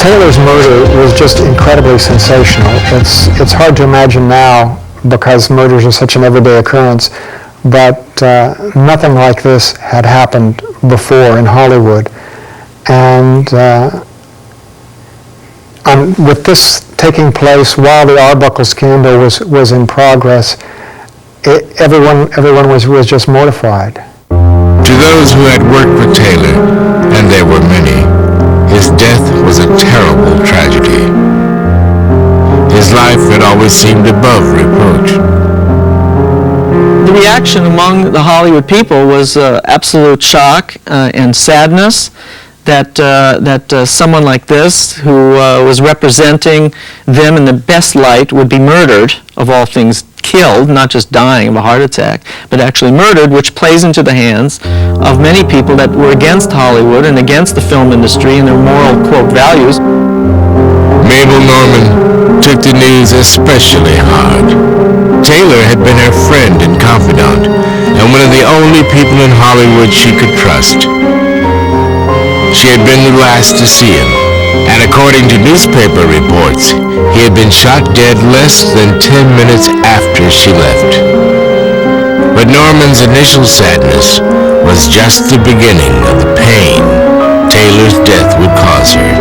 Taylor's murder was just incredibly sensational. It's hard to imagine now because murders are such an everyday occurrence, but nothing like this had happened before in Hollywood. And with this taking place while the Arbuckle scandal was in progress, everyone was just mortified. To those who had worked with Taylor, and there were many, his death was a terrible tragedy. His life had always seemed above reproach. The reaction among the Hollywood people was absolute shock and sadness that someone like this, who was representing them in the best light, would be murdered, of all things killed, not just dying of a heart attack, but actually murdered, which plays into the hands of many people that were against Hollywood and against the film industry and their moral, quote, values. Mabel Norman took the news especially hard. Taylor had been her friend and confidant, and one of the only people in Hollywood she could trust. She had been the last to see him, and according to newspaper reports, he had been shot dead less than 10 minutes after she left. But Norman's initial sadness was just the beginning of the pain Taylor's death would cause her.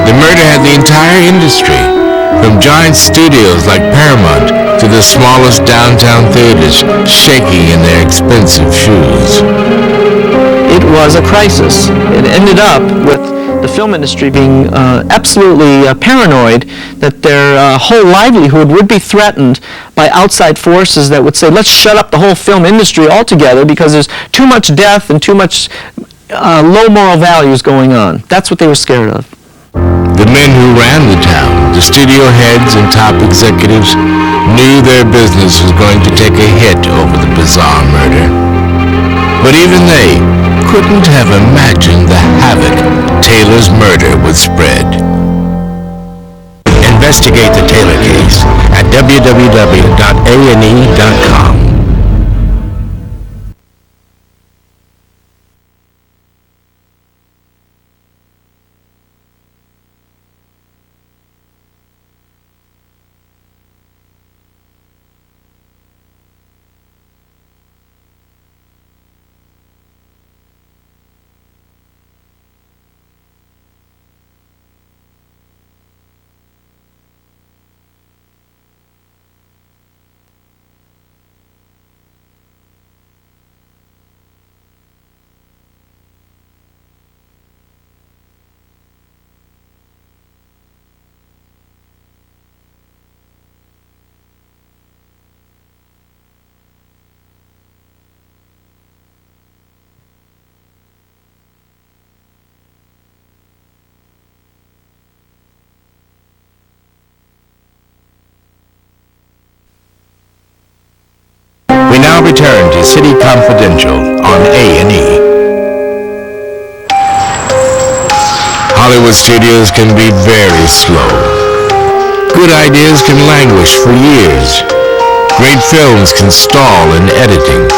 The murder had the entire industry, from giant studios like Paramount to the smallest downtown theaters, shaking in their expensive shoes. It was a crisis. It ended up with the film industry being absolutely paranoid that their whole livelihood would be threatened by outside forces that would say, let's shut up the whole film industry altogether because there's too much death and too much low moral values going on. That's what they were scared of. The men who ran the town, the studio heads and top executives, knew their business was going to take a hit over the bizarre murder. But even they couldn't have imagined the havoc Taylor's murder would spread. Investigate the Taylor case at www.ane.com. City Confidential on A&E. Hollywood studios can be very slow. Good ideas can languish for years. Great films can stall in editing.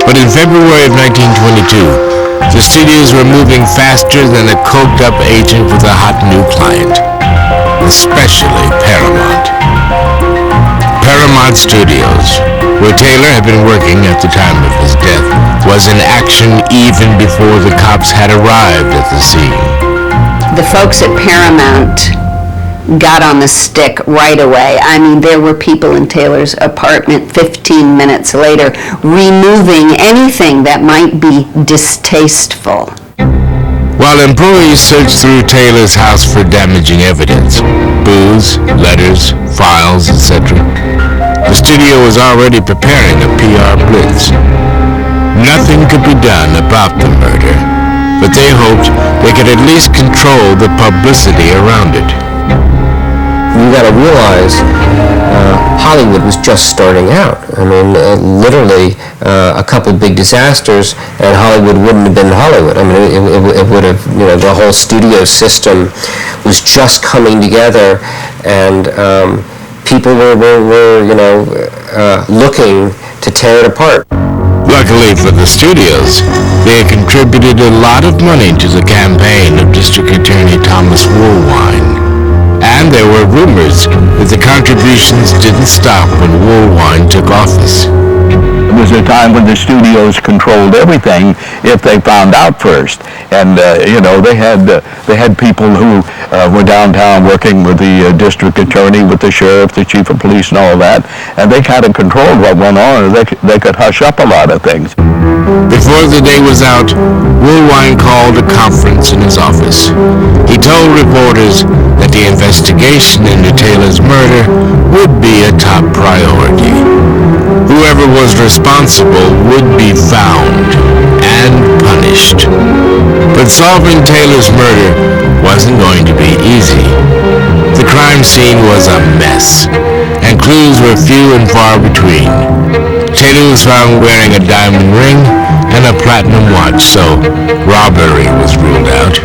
But in February of 1922, the studios were moving faster than a coked-up agent with a hot new client, especially Paramount. Paramount Studios, where Taylor had been working at the time of his death, was in action even before the cops had arrived at the scene. The folks at Paramount got on the stick right away. I mean, there were people in Taylor's apartment 15 minutes later removing anything that might be distasteful. While employees searched through Taylor's house for damaging evidence, booze, letters, files, etc., the studio was already preparing a PR blitz. Nothing could be done about the murder, but they hoped they could at least control the publicity around it. You got to realize Hollywood was just starting out. I mean, literally a couple big disasters and Hollywood wouldn't have been Hollywood. I mean, it would have, the whole studio system was just coming together, and people were looking to tear it apart. Luckily for the studios, they had contributed a lot of money to the campaign of District Attorney Thomas Woolwine. And there were rumors that the contributions didn't stop when Woolwine took office. It was a time when the studios controlled everything if they found out first. And, they had people who were downtown working with the district attorney, with the sheriff, the chief of police, and all that. And they kind of controlled what went on, and they could hush up a lot of things. Before the day was out, Woolwine called a conference in his office. He told reporters that the investigation into Taylor's murder would be a top priority. Whoever was responsible would be found and punished. But solving Taylor's murder wasn't going to be easy. The crime scene was a mess, and clues were few and far between. Taylor was found wearing a diamond ring and a platinum watch, so robbery was ruled out.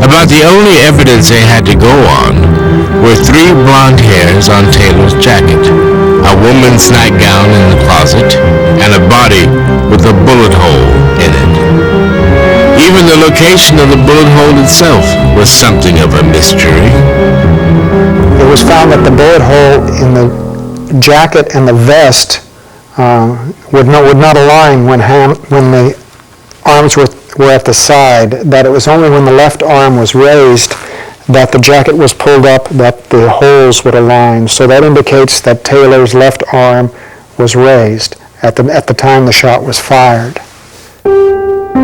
About the only evidence they had to go on were 3 blonde hairs on Taylor's jacket, a woman's nightgown in the closet, and a body with a bullet hole in it. Even the location of the bullet hole itself was something of a mystery. It was found that the bullet hole in the jacket and the vest would not align when the arms were at the side, that it was only when the left arm was raised that the jacket was pulled up that the holes would align. So that indicates that Taylor's left arm was raised at the time the shot was fired.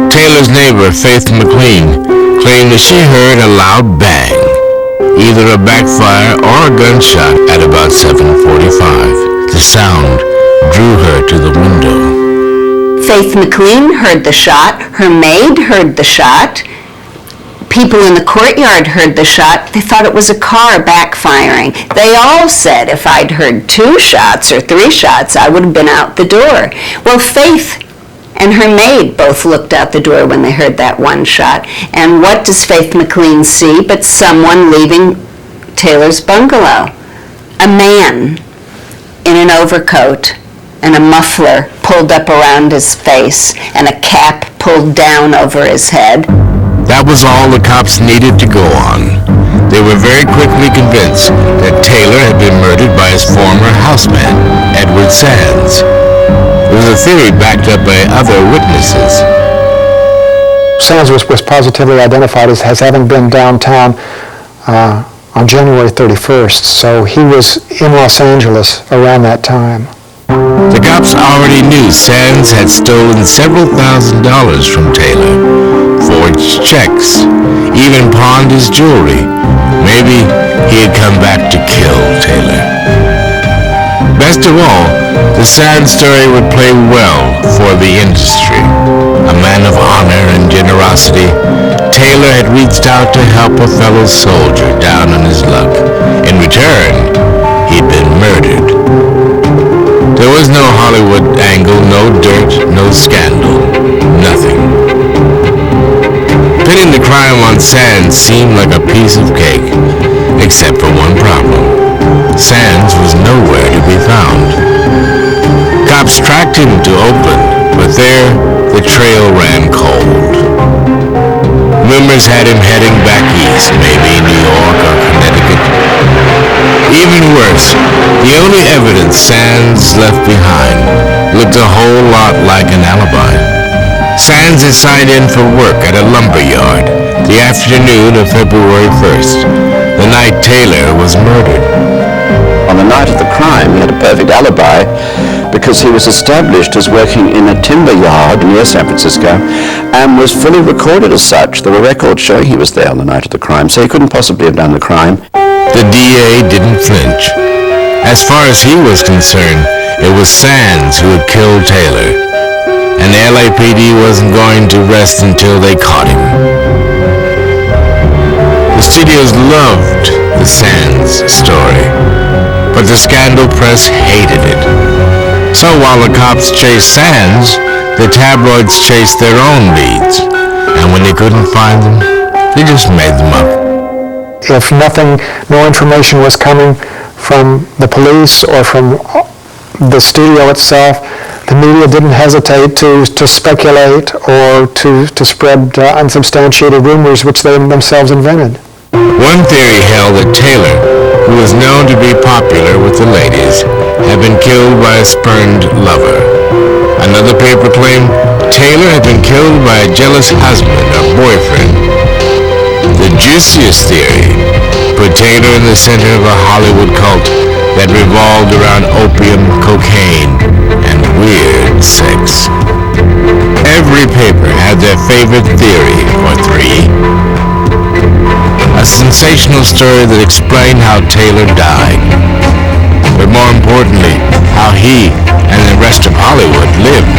Taylor's neighbor, Faith McLean, claimed that she heard a loud bang, either a backfire or a gunshot at about 7:45. The sound drew her to the window. Faith McLean heard the shot. Her maid heard the shot. People in the courtyard heard the shot. They thought it was a car backfiring. They all said if I'd heard 2 shots or 3 shots, I would have been out the door. Well, Faith and her maid both looked out the door when they heard that one shot. And what does Faith McLean see but someone leaving Taylor's bungalow? A man in an overcoat and a muffler pulled up around his face and a cap pulled down over his head. That was all the cops needed to go on. They were very quickly convinced that Taylor had been murdered by his former houseman, Edward Sands. It was a theory backed up by other witnesses. Sands was positively identified as having been downtown on January 31st, so he was in Los Angeles around that time. The cops already knew Sands had stolen several $1,000s from Taylor, forged checks, even pawned his jewelry. Maybe he had come back to kill Taylor. Best of all, the Sands story would play well for the industry. A man of honor and generosity, Taylor had reached out to help a fellow soldier down on his luck. In return, he'd been murdered. There was no Hollywood angle, no dirt, no scandal, nothing. Pinning the crime on Sands seemed like a piece of cake, except for one problem. Sands was nowhere to be found. Cops tracked him to Oakland, but there the trail ran cold. Rumors had him heading back east, maybe New York or Connecticut. Even worse, the only evidence Sands left behind looked a whole lot like an alibi. Sands had signed in for work at a lumber yard the afternoon of February 1st, the night Taylor was murdered. On the night of the crime, he had a perfect alibi because he was established as working in a timber yard near San Francisco and was fully recorded as such. There were records showing he was there on the night of the crime, so he couldn't possibly have done the crime. The DA didn't flinch. As far as he was concerned, it was Sands who had killed Taylor, and the LAPD wasn't going to rest until they caught him. The studios loved the Sands story, but the scandal press hated it. So while the cops chased Sands, the tabloids chased their own leads, and when they couldn't find them, they just made them up. If nothing, no information was coming from the police or from the studio itself, the media didn't hesitate to speculate or to spread unsubstantiated rumors which they themselves invented. One theory held that Taylor, who was known to be popular with the ladies, had been killed by a spurned lover. Another paper claimed Taylor had been killed by a jealous husband or boyfriend. The juiciest theory put Taylor in the center of a Hollywood cult that revolved around opium, cocaine, and weird sex. Every paper had their favorite theory or three. A sensational story that explained how Taylor died, but more importantly, how he and the rest of Hollywood lived.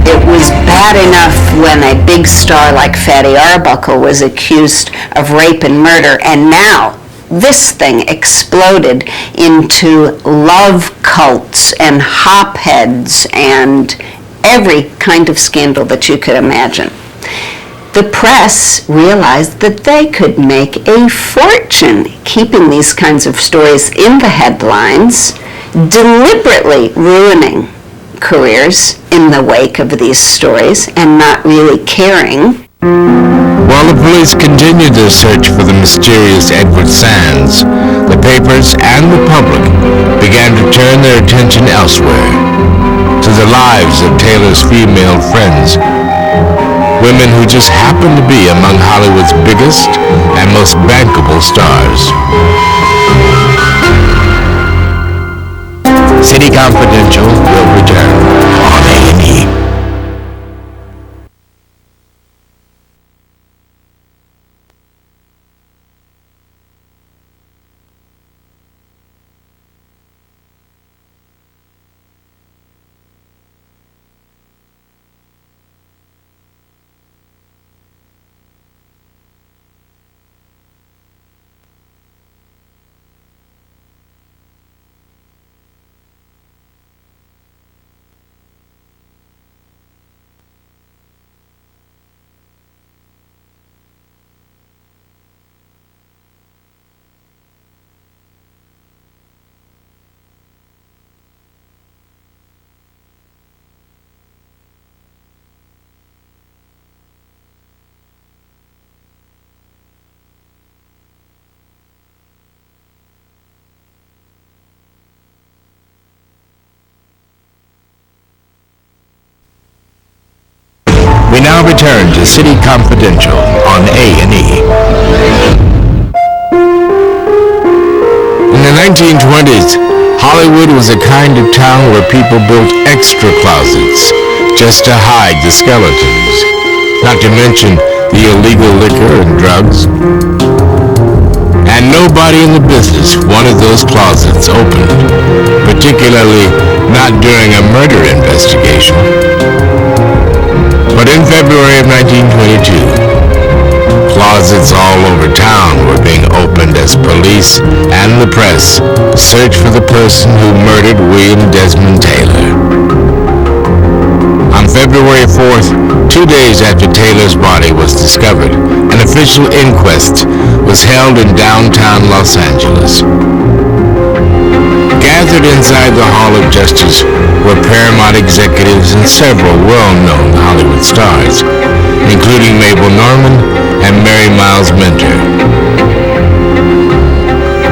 It was bad enough when a big star like Fatty Arbuckle was accused of rape and murder, and now this thing exploded into love cults and hopheads and every kind of scandal that you could imagine. The press realized that they could make a fortune keeping these kinds of stories in the headlines, deliberately ruining careers in the wake of these stories and not really caring. While the police continued their search for the mysterious Edward Sands, the papers and the public began to turn their attention elsewhere, to the lives of Taylor's female friends, women who just happened to be among Hollywood's biggest and most bankable stars. City Confidential will return on A&E. We now return to City Confidential on A&E. In the 1920s, Hollywood was a kind of town where people built extra closets just to hide the skeletons, not to mention the illegal liquor and drugs. And nobody in the business wanted those closets opened, particularly not during a murder investigation. But in February of 1922, closets all over town were being opened as as police and the press search for the person who murdered William Desmond Taylor. On February 4th, 2 days after Taylor's body was discovered, an official inquest was held in downtown Los Angeles. Gathered inside the Hall of Justice were Paramount executives and several well-known Hollywood stars, including Mabel Normand and Mary Miles Minter.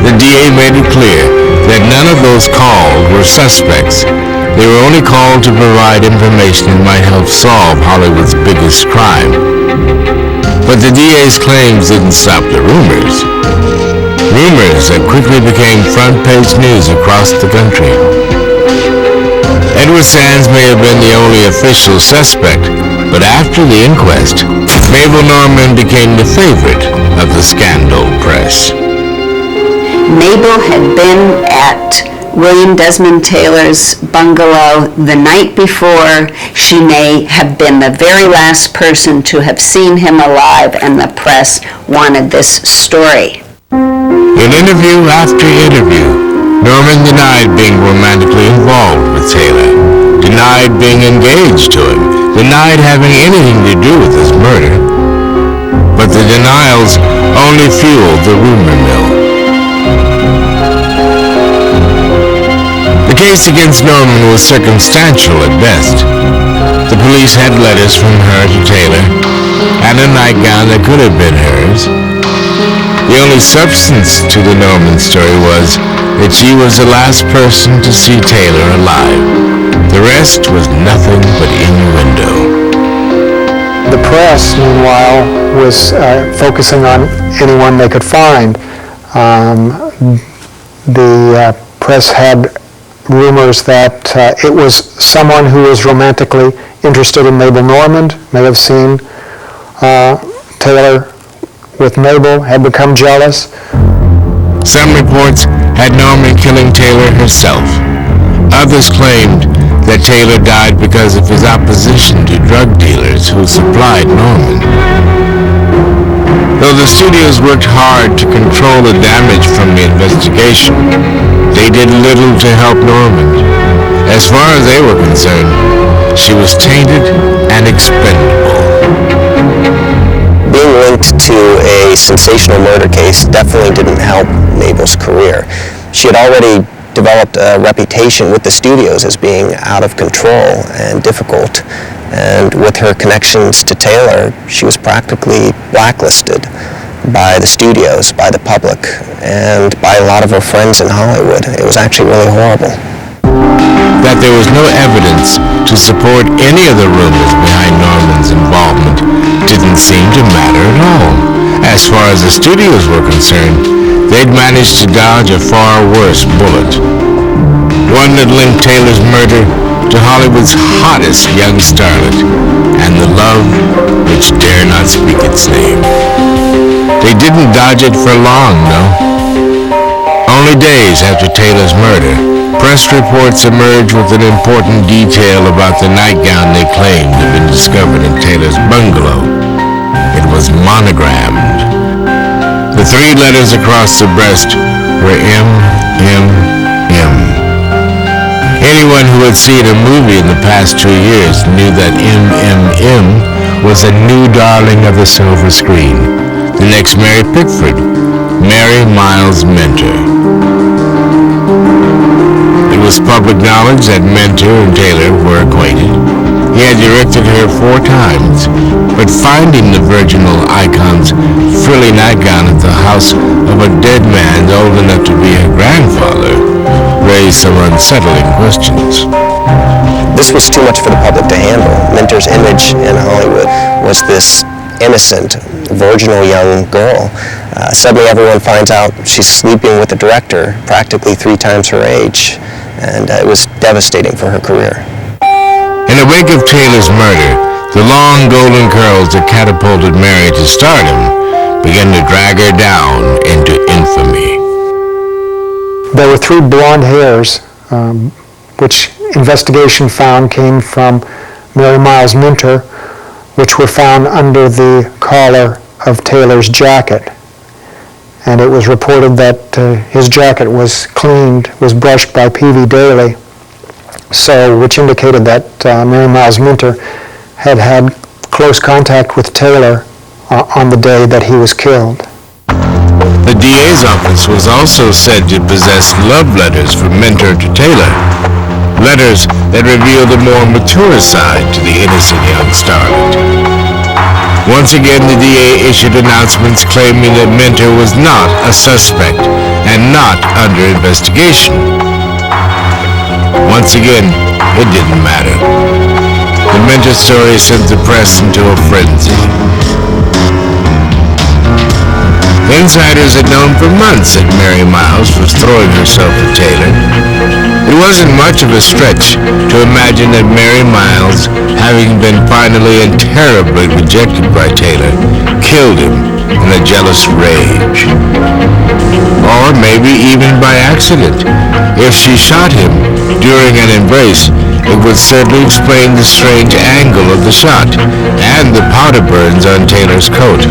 The DA made it clear that none of those called were suspects. They were only called to provide information that might help solve Hollywood's biggest crime. But the DA's claims didn't stop the rumors. Rumors that quickly became front-page news across the country. Edward Sands may have been the only official suspect, but after the inquest, Mabel Normand became the favorite of the scandal press. Mabel had been at William Desmond Taylor's bungalow the night before. She may have been the very last person to have seen him alive, and the press wanted this story. In interview after interview, Normand denied being romantically involved with Taylor, denied being engaged to him, denied having anything to do with his murder. But the denials only fueled the rumor mill. The case against Normand was circumstantial at best. The police had letters from her to Taylor, and a nightgown that could have been hers. The only substance to the Normand story was that she was the last person to see Taylor alive. The rest was nothing but innuendo. The press, meanwhile, was focusing on anyone they could find. The press had rumors that it was someone who was romantically interested in Mabel Normand, may have seen Taylor with Mabel, had become jealous. Some reports had Normand killing Taylor herself. Others claimed that Taylor died because of his opposition to drug dealers who supplied Normand. Though the studios worked hard to control the damage from the investigation, they did little to help Normand. As far as they were concerned, she was tainted and expendable. Being linked to a sensational murder case definitely didn't help Mabel's career. She had already developed a reputation with the studios as being out of control and difficult. And with her connections to Taylor, she was practically blacklisted by the studios, by the public, and by a lot of her friends in Hollywood. It was actually really horrible. That there was no evidence to support any of the rumors behind Normand's involvement didn't seem to matter at all. As far as the studios were concerned, they'd managed to dodge a far worse bullet. One that linked Taylor's murder to Hollywood's hottest young starlet, and the love which dare not speak its name. They didn't dodge it for long, no. Only days after Taylor's murder, press reports emerged with an important detail about the nightgown they claimed had been discovered in Taylor's bungalow. It was monogrammed. The 3 letters across the breast were M. Anyone who had seen a movie in the past 2 years knew that M was a new darling of the silver screen. The next Mary Pickford, Mary Miles Minter. It was public knowledge that Minter and Taylor were acquainted. He had directed her 4 times, but finding the virginal icon's frilly nightgown at the house of a dead man old enough to be her grandfather raised some unsettling questions. This was too much for the public to handle. Minter's image in Hollywood was this innocent, virginal young girl. Suddenly everyone finds out she's sleeping with the director, practically 3 times her age, and it was devastating for her career. In the wake of Taylor's murder, the long golden curls that catapulted Mary to stardom began to drag her down into infamy. There were 3 blonde hairs, which investigation found came from Mary Miles Minter, which were found under the collar of Taylor's jacket. and it was reported that his jacket was cleaned, was brushed by Peavy daily, so which indicated that Mary Miles Minter had had close contact with Taylor on the day that he was killed. The DA's office was also said to possess love letters from Minter to Taylor, letters that revealed a more mature side to the innocent young starlet. Once again, the DA issued announcements claiming that Minter was not a suspect and not under investigation. Once again, it didn't matter. The Minter story sent the press into a frenzy. Insiders had known for months that Mary Miles was throwing herself at Taylor. It wasn't much of a stretch to imagine that Mary Miles, having been finally and terribly rejected by Taylor, killed him in a jealous rage. Or maybe even by accident. If she shot him during an embrace, it would certainly explain the strange angle of the shot and the powder burns on Taylor's coat.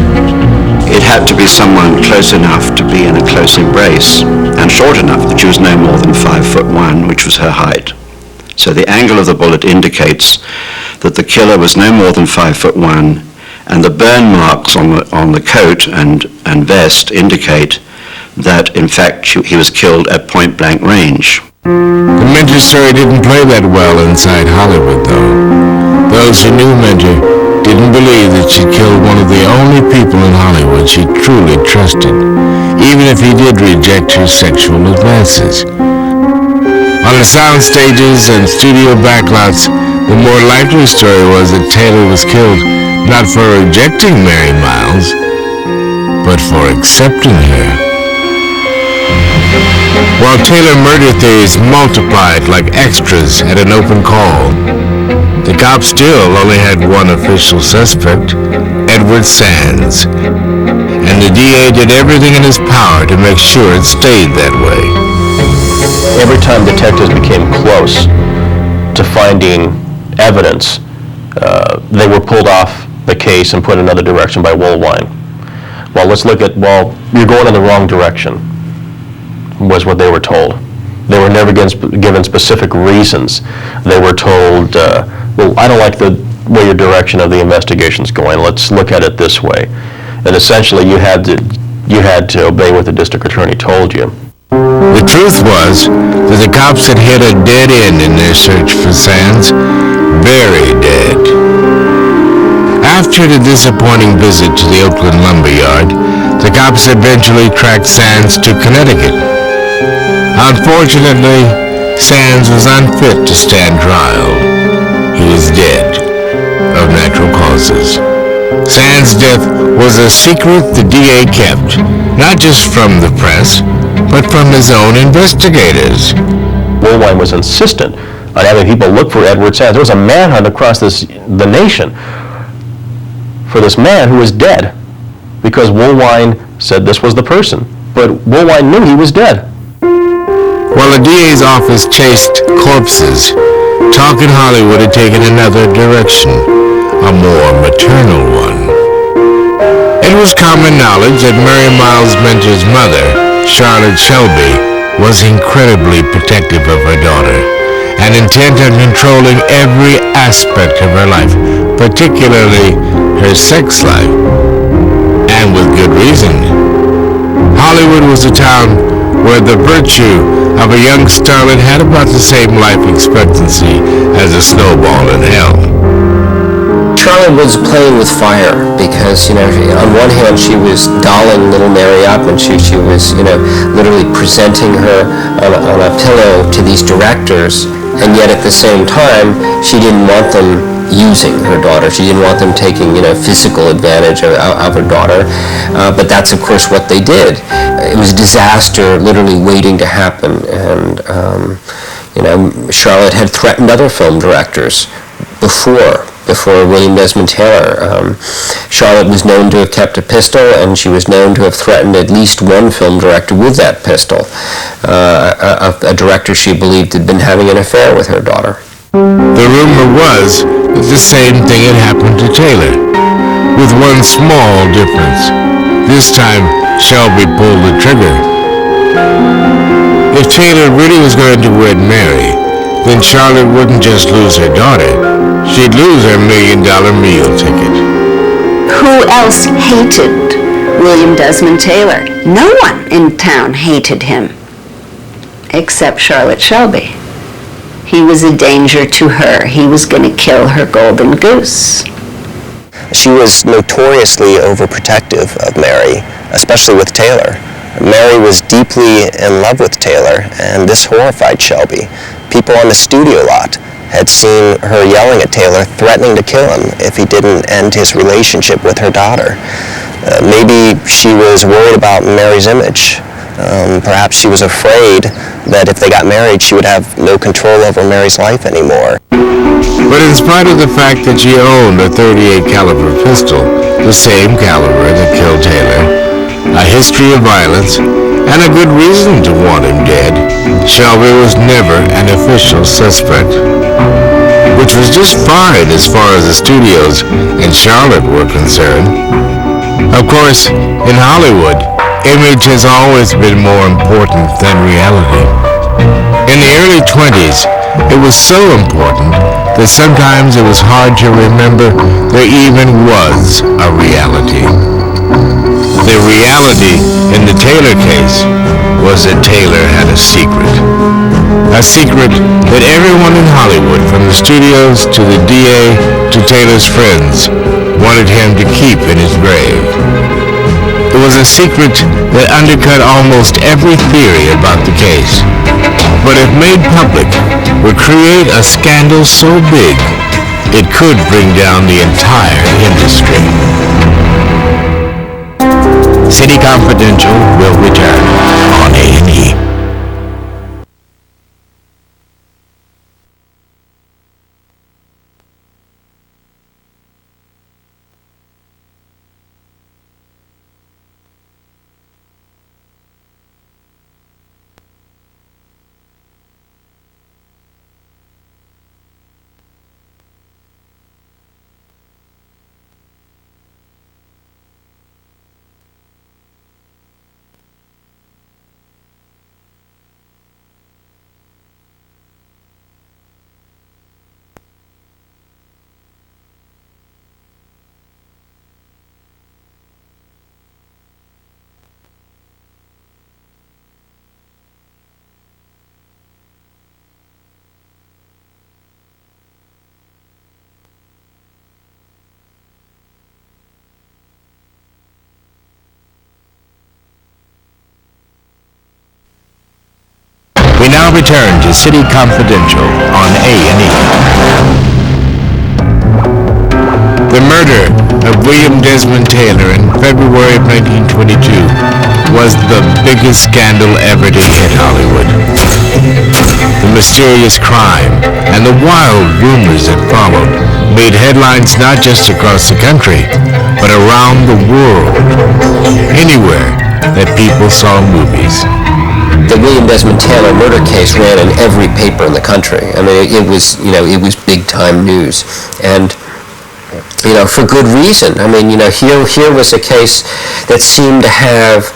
It had to be someone close enough to be in a close embrace, and short enough that she was no more than 5'1", which was her height. So the angle of the bullet indicates that the killer was no more than 5'1", and the burn marks on the coat and vest indicate that, in fact, he was killed at point-blank range. The Minter story didn't play that well inside Hollywood, though. Those who knew Minter didn't believe that she'd killed one of the only people in Hollywood she truly trusted, even if he did reject her sexual advances. On the sound stages and studio backlots, the more likely story was that Taylor was killed not for rejecting Mary Miles, but for accepting her. While Taylor murder theories multiplied like extras at an open call, the cops still only had one official suspect, Edward Sands, and the DA did everything in his power to make sure it stayed that way. Every time detectives became close to finding evidence, they were pulled off the case and put in another direction by Woolwine. Well, you're going in the wrong direction, was what they were told. They were never given specific reasons. They were told, well, I don't like the way your direction of the investigation's going. Let's look at it this way. And essentially, you had to obey what the district attorney told you. The truth was that the cops had hit a dead end in their search for Sands, very dead. After the disappointing visit to the Oakland lumber yard, the cops eventually tracked Sands to Connecticut. Unfortunately, Sands was unfit to stand trial. He was dead of natural causes. Sands' death was a secret the DA kept, not just from the press, but from his own investigators. Woolwine was insistent on having people look for Edward Sands. There was a manhunt across the nation for this man who was dead, because Woolwine said this was the person, but Woolwine knew he was dead. While the DA's office chased corpses, talk in Hollywood had taken another direction, a more maternal one. It was common knowledge that Mary Miles Minter's mother, Charlotte Shelby, was incredibly protective of her daughter and intent on controlling every aspect of her life, particularly her sex life, and with good reason. Hollywood was a town where the virtue of a young starlet had about the same life expectancy as a snowball in hell. Charlotte was playing with fire because, on one hand she was dolling little Mary up, and she was, literally presenting her on a pillow to these directors, and yet at the same time she didn't want them using her daughter. She didn't want them taking, physical advantage of her daughter, but that's of course what they did. It was a disaster literally waiting to happen, and Charlotte had threatened other film directors before William Desmond Taylor. Charlotte was known to have kept a pistol, and she was known to have threatened at least one film director with that pistol, a director she believed had been having an affair with her daughter. The rumor was that the same thing had happened to Taylor, with one small difference. this time Shelby pulled the trigger. If Taylor really was going to wed Mary, then Charlotte wouldn't just lose her daughter, she'd lose her $1 million meal ticket. Who else hated William Desmond Taylor? No one in town hated him, except Charlotte Shelby. He was a danger to her. He was going to kill her golden goose. She was notoriously overprotective of Mary, especially with Taylor. Mary was deeply in love with Taylor, and this horrified Shelby. People on the studio lot had seen her yelling at Taylor, threatening to kill him if he didn't end his relationship with her daughter. Maybe she was worried about Mary's image. Perhaps she was afraid that if they got married, she would have no control over Mary's life anymore. But in spite of the fact that she owned a .38 caliber pistol, the same caliber that killed Taylor, a history of violence, and a good reason to want him dead, Shelby was never an official suspect. Which was just fine as far as the studios and Charlotte were concerned. Of course, in Hollywood, image has always been more important than reality. In the early 20s, it was so important that sometimes it was hard to remember there even was a reality. The reality in the Taylor case was that Taylor had a secret. A secret that everyone in Hollywood, from the studios to the DA to Taylor's friends, wanted him to keep in his grave. It was a secret that undercut almost every theory about the case, but if made public, would create a scandal so big, it could bring down the entire industry. City Confidential will return on A&E. We now return to City Confidential on A&E. The murder of William Desmond Taylor in February of 1922 was the biggest scandal ever to hit Hollywood. The mysterious crime and the wild rumors that followed made headlines not just across the country, but around the world, anywhere that people saw movies. The William Desmond Taylor murder case ran in every paper in the country. I mean, it was big time news, and for good reason. I mean, here was a case that seemed to have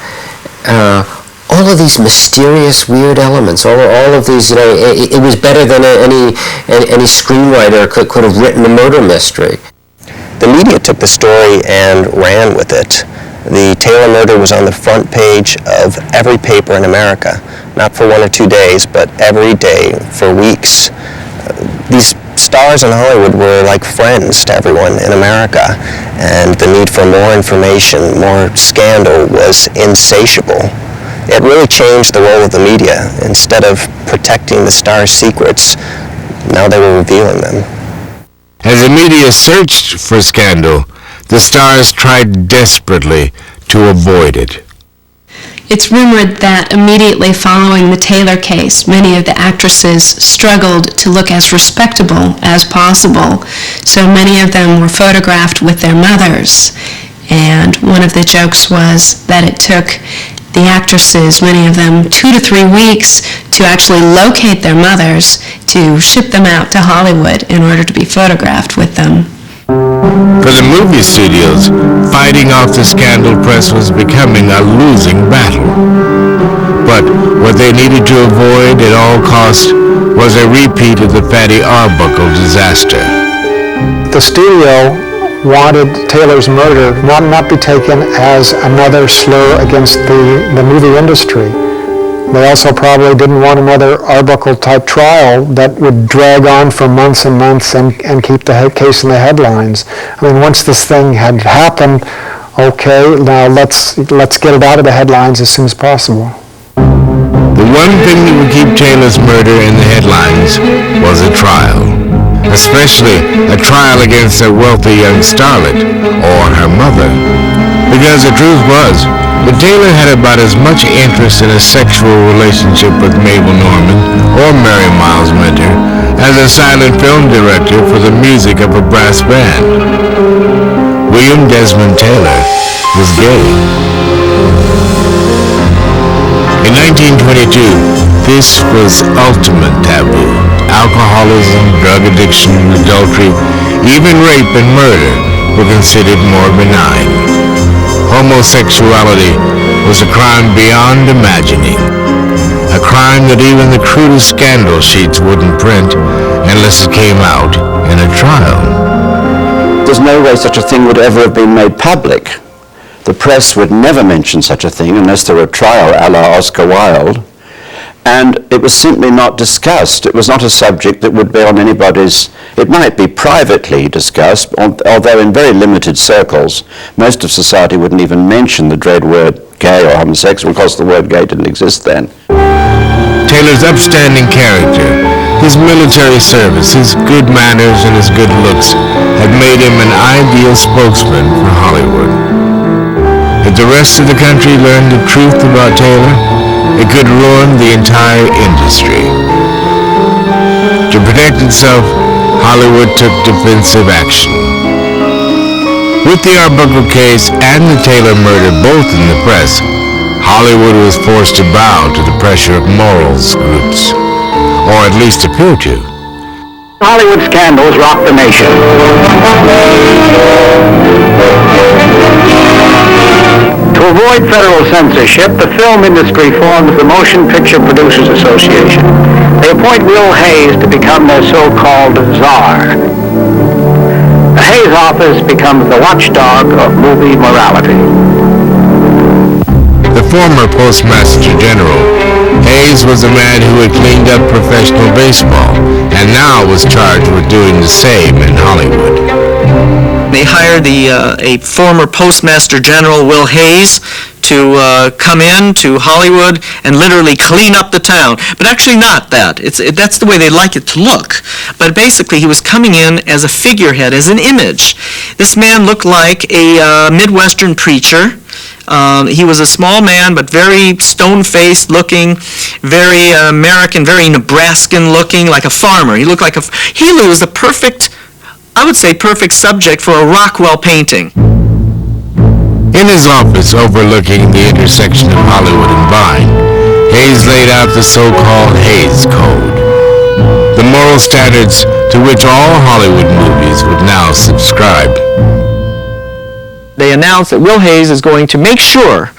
all of these mysterious, weird elements. All of these, it was better than any screenwriter could have written a murder mystery. The media took the story and ran with it. The Taylor murder was on the front page of every paper in America, not for 1 or 2 days, but every day for weeks. These stars in Hollywood were like friends to everyone in America, and the need for more information, more scandal was insatiable. It really changed the role of the media. Instead of protecting the stars' secrets, now they were revealing them. As the media searched for scandal, the stars tried desperately to avoid it. It's rumored that immediately following the Taylor case, many of the actresses struggled to look as respectable as possible, so many of them were photographed with their mothers. And one of the jokes was that it took the actresses, many of them, 2 to 3 weeks to actually locate their mothers to ship them out to Hollywood in order to be photographed with them. For the movie studios, fighting off the scandal press was becoming a losing battle. But what they needed to avoid at all costs was a repeat of the Fatty Arbuckle disaster. The studio wanted Taylor's murder not be taken as another slur against the movie industry. They also probably didn't want another Arbuckle-type trial that would drag on for months and months and keep the case in the headlines. I mean, once this thing had happened, okay, now let's get it out of the headlines as soon as possible. The one thing that would keep Taylor's murder in the headlines was a trial, especially a trial against a wealthy young starlet or her mother. Because the truth was that Taylor had about as much interest in a sexual relationship with Mabel Norman or Mary Miles Minter as a silent film director for the music of a brass band. William Desmond Taylor was gay. In 1922, this was ultimate taboo. Alcoholism, drug addiction, adultery, even rape and murder were considered more benign. Homosexuality was a crime beyond imagining. A crime that even the crudest scandal sheets wouldn't print unless it came out in a trial. There's no way such a thing would ever have been made public. The press would never mention such a thing unless there were a trial a la Oscar Wilde. And it was simply not discussed. It was not a subject that would be on anybody's... It might be privately discussed, although in very limited circles. Most of society wouldn't even mention the dread word gay or homosexual, because the word gay didn't exist then. Taylor's upstanding character, his military service, his good manners, and his good looks had made him an ideal spokesman for Hollywood. If the rest of the country learned the truth about Taylor, it could ruin the entire industry. To protect itself, Hollywood took defensive action. With the Arbuckle case and the Taylor murder both in the press, Hollywood was forced to bow to the pressure of morals groups, or at least appear to. Hollywood scandals rocked the nation. To avoid federal censorship, the film industry forms the Motion Picture Producers Association. They appoint Will Hayes to become their so-called czar. The Hayes office becomes the watchdog of movie morality. The former Postmaster General, Hayes was a man who had cleaned up professional baseball and now was charged with doing the same in Hollywood. They hired a former Postmaster General, Will Hayes, to come in to Hollywood and literally clean up the town. But actually not that. That's the way they like it to look. But basically he was coming in as a figurehead, as an image. This man looked like a Midwestern preacher. He was a small man, but very stone-faced looking, very American, very Nebraskan looking, like a farmer. He looked like he was a perfect, I would say, perfect subject for a Rockwell painting. In his office overlooking the intersection of Hollywood and Vine, Hayes laid out the so-called Hayes Code, the moral standards to which all Hollywood movies would now subscribe. They announced that Will Hayes is going to make sure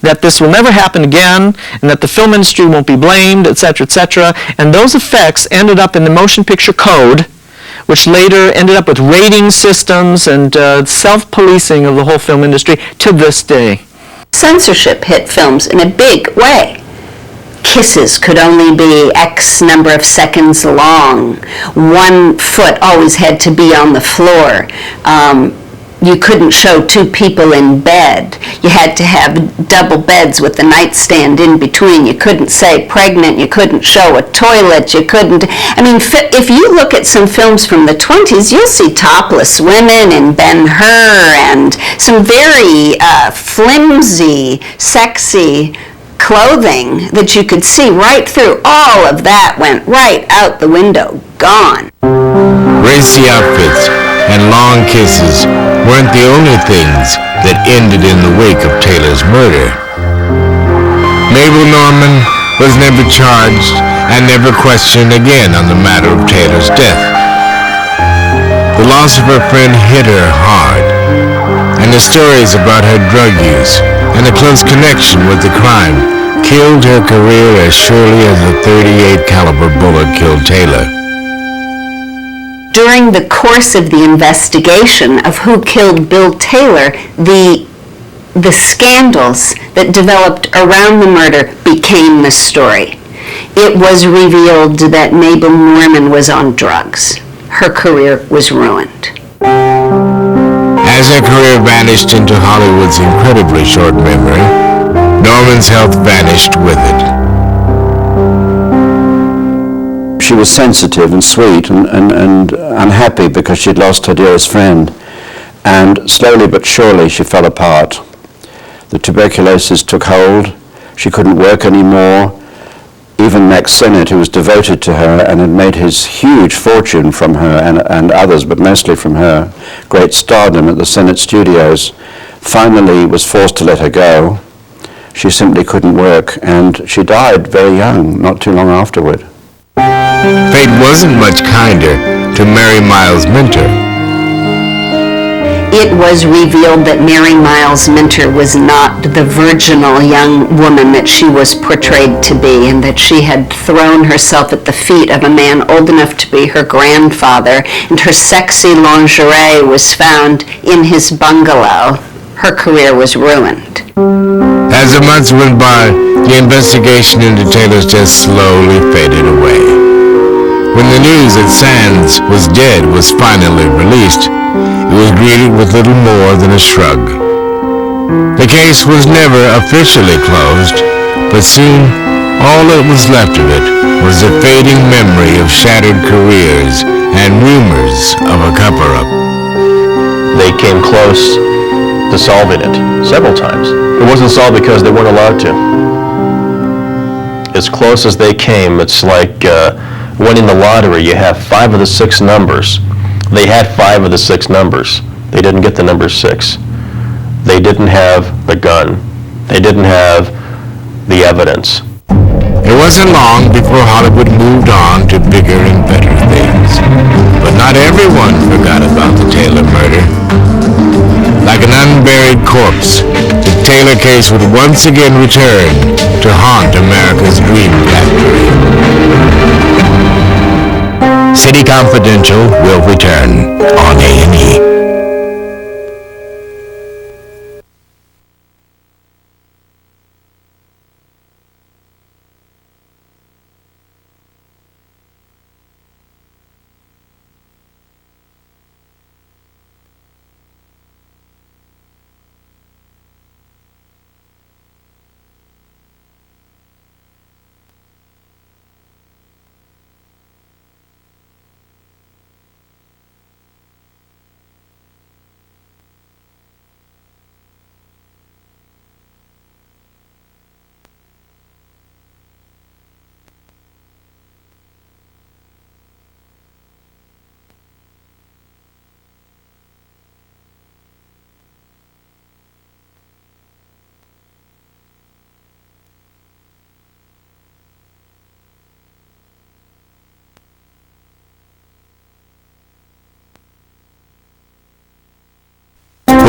that this will never happen again, and that the film industry won't be blamed, etc., etc. And those effects ended up in the Motion Picture Code, which later ended up with rating systems and self-policing of the whole film industry to this day. Censorship hit films in a big way. Kisses could only be X number of seconds long. 1 foot always had to be on the floor. You couldn't show 2 people in bed. You had to have double beds with the nightstand in between. You couldn't say pregnant. You couldn't show a toilet. You couldn't... I mean, if you look at some films from the 20s, you'll see topless women and Ben-Hur and some very flimsy, sexy clothing that you could see right through. All of that went right out the window. Gone. Racy outfits and long kisses weren't the only things that ended in the wake of Taylor's murder. Mabel Norman was never charged and never questioned again on the matter of Taylor's death. the loss of her friend hit her hard, and the stories about her drug use and the close connection with the crime killed her career as surely as a .38 caliber bullet killed Taylor. During the course of the investigation of who killed Bill Taylor, the scandals that developed around the murder became the story. It was revealed that Mabel Norman was on drugs. Her career was ruined. As her career vanished into Hollywood's incredibly short memory, Norman's health vanished with it. She was sensitive and sweet and unhappy because she'd lost her dearest friend. And slowly but surely she fell apart. The tuberculosis took hold. She couldn't work anymore. Even Max Sennett, who was devoted to her and had made his huge fortune from her and others, but mostly from her, great stardom at the Sennett Studios, finally was forced to let her go. She simply couldn't work, and she died very young, not too long afterward. Fate wasn't much kinder to Mary Miles Minter. It was revealed that Mary Miles Minter was not the virginal young woman that she was portrayed to be, and that she had thrown herself at the feet of a man old enough to be her grandfather, and her sexy lingerie was found in his bungalow. Her career was ruined. As the months went by, the investigation into Taylor's death slowly faded away. When the news that Sands was dead was finally released, it was greeted with little more than a shrug. The case was never officially closed, but soon all that was left of it was a fading memory of shattered careers and rumors of a cover-up. They came close to solving it several times. It wasn't solved because they weren't allowed to. As close as they came, it's like winning the lottery. You have 5 of the 6 numbers. They had 5 of the 6 numbers. They didn't get the number 6. They didn't have the gun. They didn't have the evidence. It wasn't long before Hollywood moved on to bigger and better things. But not everyone forgot about the Taylor murder. Like an unburied corpse, the Taylor case would once again return to haunt America's dream factory. City Confidential will return on A&E.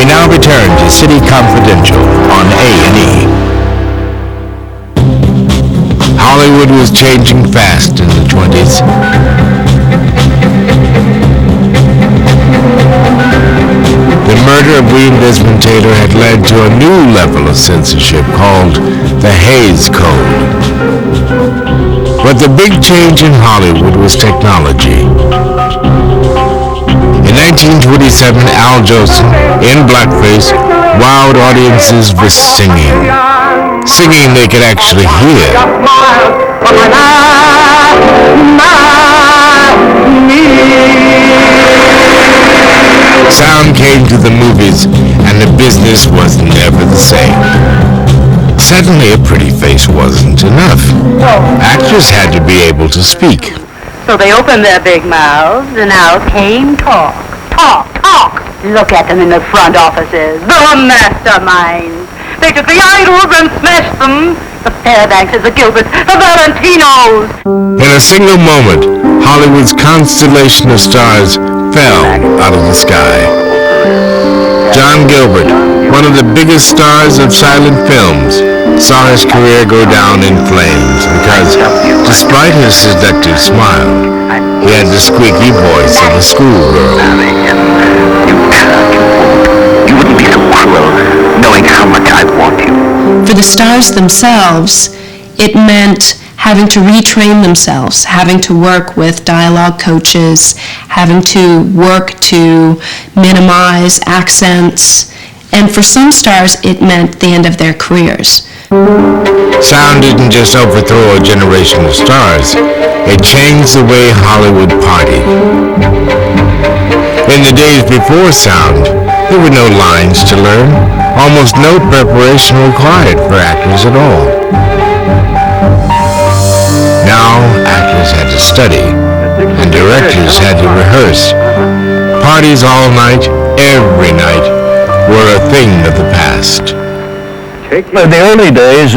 We now return to City Confidential on A&E. Hollywood was changing fast in the 20s. The murder of William Desmond Taylor had led to a new level of censorship called the Hays Code. But the big change in Hollywood was technology. In 1927, Al Jolson, in blackface, wowed audiences with singing. Singing they could actually hear. Sound came to the movies, and the business was never the same. Suddenly, a pretty face wasn't enough. Actors had to be able to speak. So they opened their big mouths, and out came talk. Talk, talk. Look at them in the front offices, the masterminds. They took the idols and smashed them. The Fairbankses, the Gilberts, the Valentinos. In a single moment, Hollywood's constellation of stars fell out of the sky. John Gilbert, one of the biggest stars of silent films, saw his career go down in flames because, despite his seductive smile, he had the squeaky voice of a schoolgirl. You wouldn't be so cruel, knowing how much I want you. For the stars themselves, it meant having to retrain themselves, having to work with dialogue coaches, having to work to minimize accents, and for some stars it meant the end of their careers. Sound didn't just overthrow a generation of stars, it changed the way Hollywood partied. In the days before sound, there were no lines to learn, almost no preparation required for actors at all. Now, actors had to study, and directors had to rehearse. Parties all night, every night, were a thing of the past. In the early days,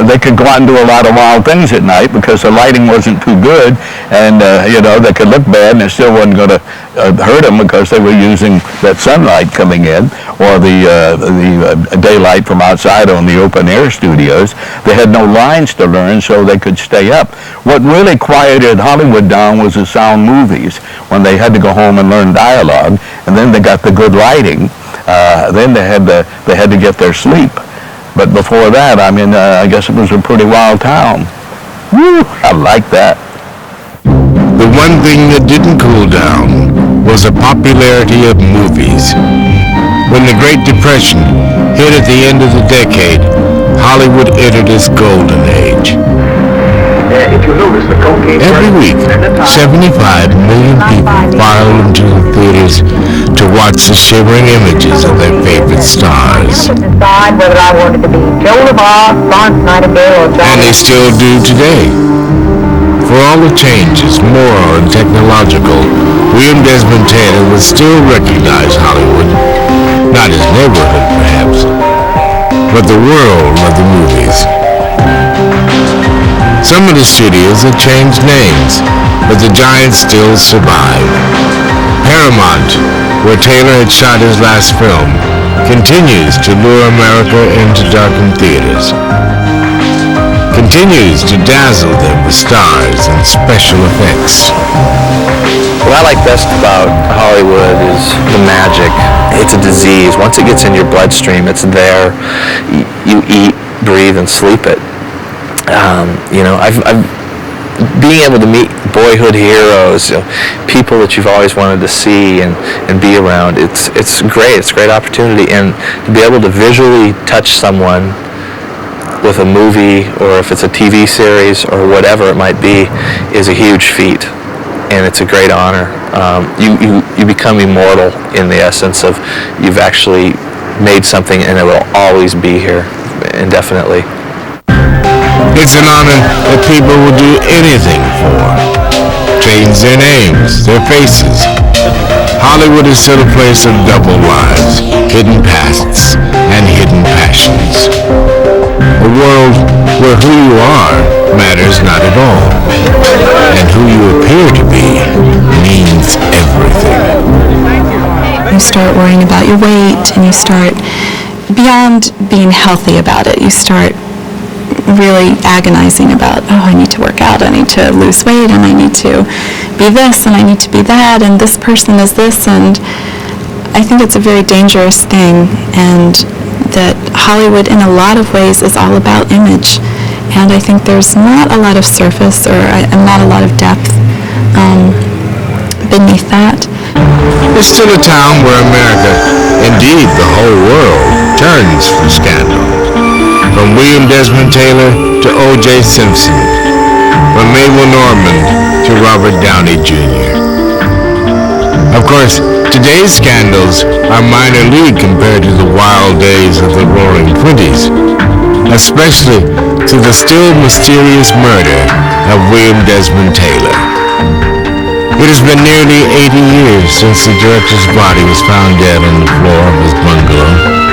they could go out and do a lot of wild things at night because the lighting wasn't too good, and they could look bad, and it still wasn't going to hurt them because they were using that sunlight coming in or the daylight from outside on the open air studios. They had no lines to learn, so they could stay up. What really quieted Hollywood down was the sound movies, when they had to go home and learn dialogue, and then they got the good lighting. Then they had to get their sleep. But before that, I guess it was a pretty wild town. Woo, I like that. The one thing that didn't cool down was the popularity of movies. When the Great Depression hit at the end of the decade, Hollywood entered its golden age. Every week, 75 million people filed into the theaters to watch the shimmering images of their favorite stars. And they still do today. For all the changes, moral and technological, William Desmond Taylor would still recognize Hollywood. Not his neighborhood, perhaps, but the world of the movies. Some of the studios have changed names, but the giants still survive. Paramount, where Taylor had shot his last film, continues to lure America into darkened theaters. Continues to dazzle them with stars and special effects. What I like best about Hollywood is the magic. It's a disease. Once it gets in your bloodstream, it's there. You eat, breathe, and sleep it. I've being able to meet boyhood heroes, people that you've always wanted to see and be around. It's great. It's a great opportunity, and to be able to visually touch someone with a movie, or if it's a TV series or whatever it might be, is a huge feat, and it's a great honor. You become immortal in the essence of you've actually made something, and it will always be here indefinitely. It's an honor that people will do anything for. Change their names, their faces. Hollywood is still a place of double lives, hidden pasts, and hidden passions. A world where who you are matters not at all, and who you appear to be means everything. You start worrying about your weight, and you start, beyond being healthy about it, you start really agonizing about, I need to work out, I need to lose weight, and I need to be this, and I need to be that, and this person is this, and I think it's a very dangerous thing, and that Hollywood in a lot of ways is all about image, and I think there's not a lot of surface or not a lot of depth beneath that. It's still a town where America, indeed the whole world, turns for scandal. From William Desmond Taylor to O.J. Simpson, from Mabel Normand to Robert Downey Jr. Of course, today's scandals are minor league compared to the wild days of the Roaring '20s, especially to the still mysterious murder of William Desmond Taylor. It has been nearly 80 years since the director's body was found dead on the floor of his bungalow.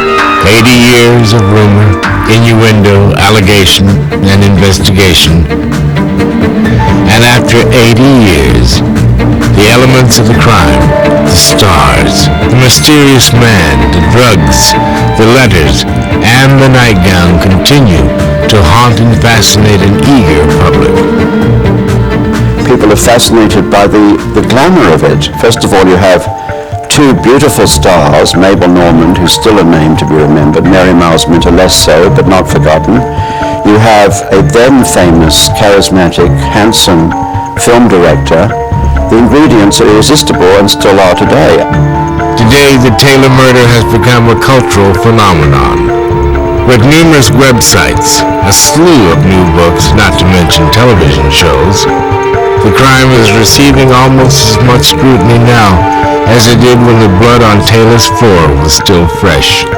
80 years of rumor, innuendo, allegation, and investigation. And after 80 years, the elements of the crime the stars, the mysterious man, the drugs, the letters, and the nightgown continue to haunt and fascinate an eager public. People are fascinated by the glamour of it. First of all, you have two beautiful stars, Mabel Normand, who's still a name to be remembered, Mary Miles Minter less so, but not forgotten. You have a then famous, charismatic, handsome film director. The ingredients are irresistible and still are today. Today, the Taylor murder has become a cultural phenomenon. With numerous websites, a slew of new books, not to mention television shows, the crime is receiving almost as much scrutiny now as it did when the blood on Taylor's floor was still fresh.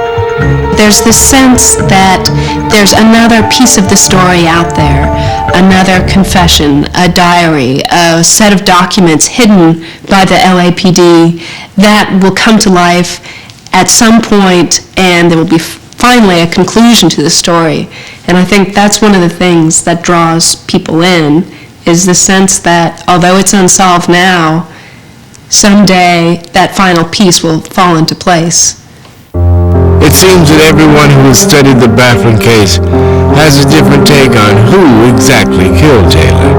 There's this sense that there's another piece of the story out there, another confession, a diary, a set of documents hidden by the LAPD that will come to life at some point, and there will be finally a conclusion to the story. And I think that's one of the things that draws people in, is the sense that although it's unsolved now, someday that final piece will fall into place. It seems that everyone who has studied the baffling case has a different take on who exactly killed Taylor,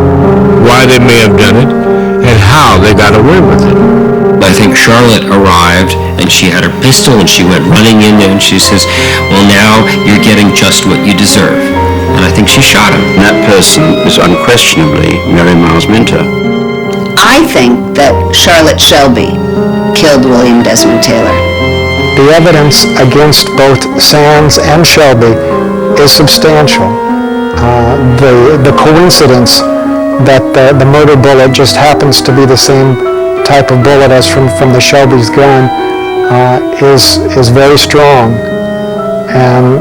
why they may have done it, and how they got away with it. I think Charlotte arrived and she had her pistol and she went running in there and she says, well, now you're getting just what you deserve. And I think she shot him. And that person is unquestionably Mary Miles Minter. I think that Charlotte Shelby killed William Desmond Taylor. The evidence against both Sands and Shelby is substantial. The coincidence that the murder bullet just happens to be the same type of bullet as from the Shelby's gun is very strong. And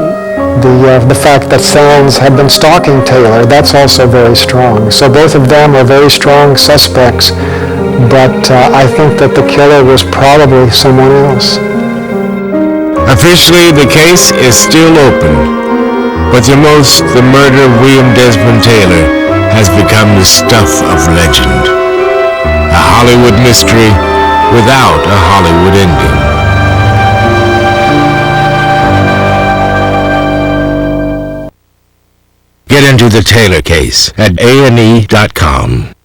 the fact that Sands had been stalking Taylor, that's also very strong. So both of them are very strong suspects, but I think that the killer was probably someone else. Officially, the case is still open, but to most, the murder of William Desmond Taylor has become the stuff of legend. A Hollywood mystery without a Hollywood ending. Get into the Taylor case at ane.com.